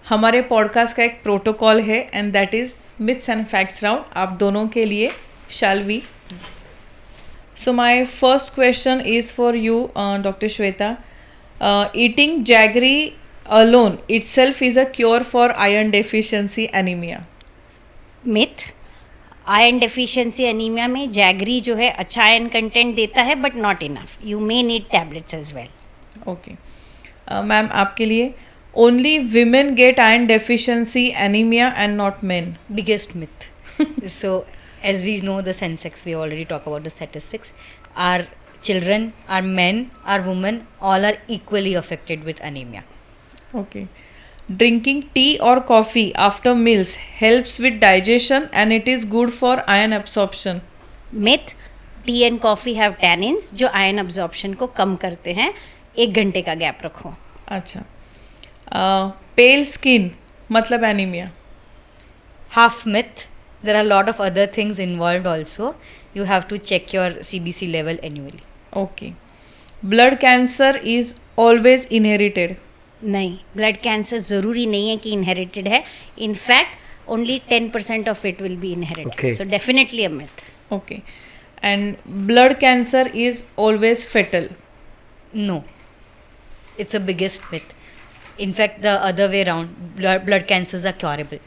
हमारे पॉडकास्ट का एक प्रोटोकॉल है and that is myths and facts round, आप दोनों के लिए। Shall we? So my first question is for you, Dr. Shweta. Eating jaggery alone itself is a cure for iron deficiency anemia. Myth, iron deficiency anaemia में jaggery जो है अच्छा iron content देता है but not enough, you may need tablets as well. Okay ma'am, आपके लिए only women get iron deficiency anemia and not men. Biggest myth. So as we know the Sensex, we already talk about the statistics. Our children, our men, our women, all are equally affected with anemia. Okay. Drinking tea or coffee after meals helps with digestion and it is good for iron absorption. Myth, T and coffee have tannins जो ion absorption को कम करते हैं. 1 घंटे का gap रखो. अच्छा. पेल skin मतलब anaemia. Half myth. There are a lot of other things involved also. You have to check your CBC level annually. Okay. Blood cancer is always inherited. नहीं, ब्लड कैंसर ज़रूरी नहीं है कि इनहेरिटेड है. In fact only 10% of it will be inherited. Okay. So definitely a myth. Okay. And blood cancer is always fatal. No. It's a biggest myth. In fact, the other way around, blood cancers are curable.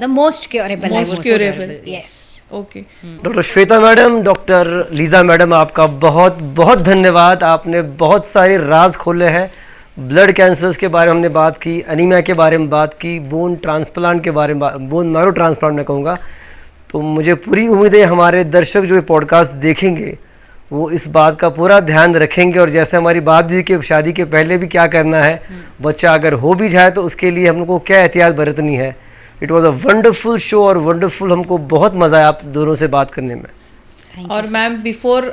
The most curable. Most curable. Yes. Okay. Doctor Shweta madam, doctor Lisa madam, आपका बहुत बहुत धन्यवाद. आपने बहुत सारे राज खोले हैं. Blood cancers के बारे में हमने बात की, एनीमिया के बारे में बात की, बोन ट्रांसप्लांट के बारे में, बोन मैरो ट्रांसप्लांट मैं कहूँगा. तो मुझे पूरी उम्मीद है हमारे दर्शक जो ये पॉडकास्ट देखेंगे वो इस बात का पूरा ध्यान रखेंगे. और जैसे हमारी बात भी कि शादी के पहले भी क्या करना है, बच्चा अगर हो भी जाए तो उसके लिए हम लोग को क्या एहतियात बरतनी है. It was a wonderful show और वंडरफुल, हमको बहुत मज़ा आया आप दोनों से बात करने में. और ma'am, before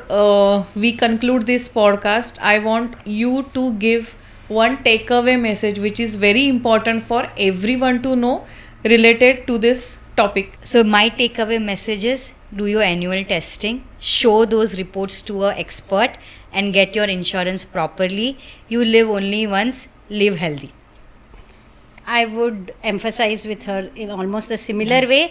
we conclude this podcast, I want you to give one takeaway message which is very important for everyone to know related to this topic. So my takeaway message is, do your annual testing, show those reports to an expert and get your insurance properly. You live only once, live healthy. I would emphasize with her in almost a similar way.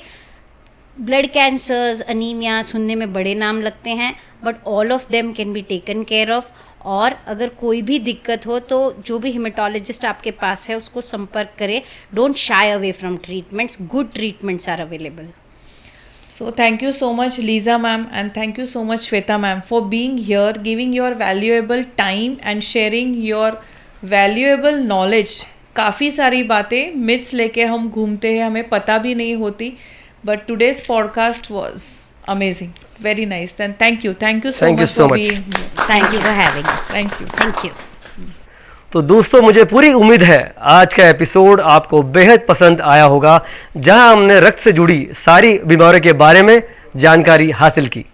Blood cancers, anemia सुनने में बड़े नाम लगते हैं, but all of them can be taken care of. और अगर कोई भी दिक्कत हो तो जो भी हेमेटोलॉजिस्ट आपके पास है उसको संपर्क करें. Don't shy away from treatments. Good treatments are available. So thank you so much Lisa ma'am, and thank you so much Shweta ma'am for being here, giving your valuable time and sharing your valuable knowledge. काफ़ी सारी बातें myths लेके हम घूमते हैं, हमें पता भी नहीं होती, but today's podcast was amazing, very nice. Then thank you so much for being here. Thank you for having us. Thank you. Thank you. तो दोस्तों, मुझे पूरी उम्मीद है आज का एपिसोड आपको बेहद पसंद आया होगा, जहां हमने रक्त से जुड़ी सारी बीमारियों के बारे में जानकारी हासिल की.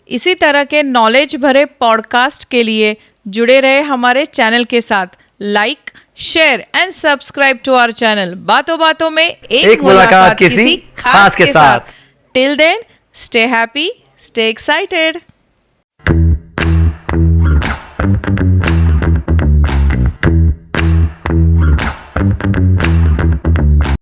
इसी तरह के नॉलेज भरे पॉडकास्ट के लिए जुड़े रहे हमारे चैनल के साथ. Like, share and subscribe to our channel बातों बातों में एक मुलाकात किसी खास के साथ. Till then, stay happy, stay excited.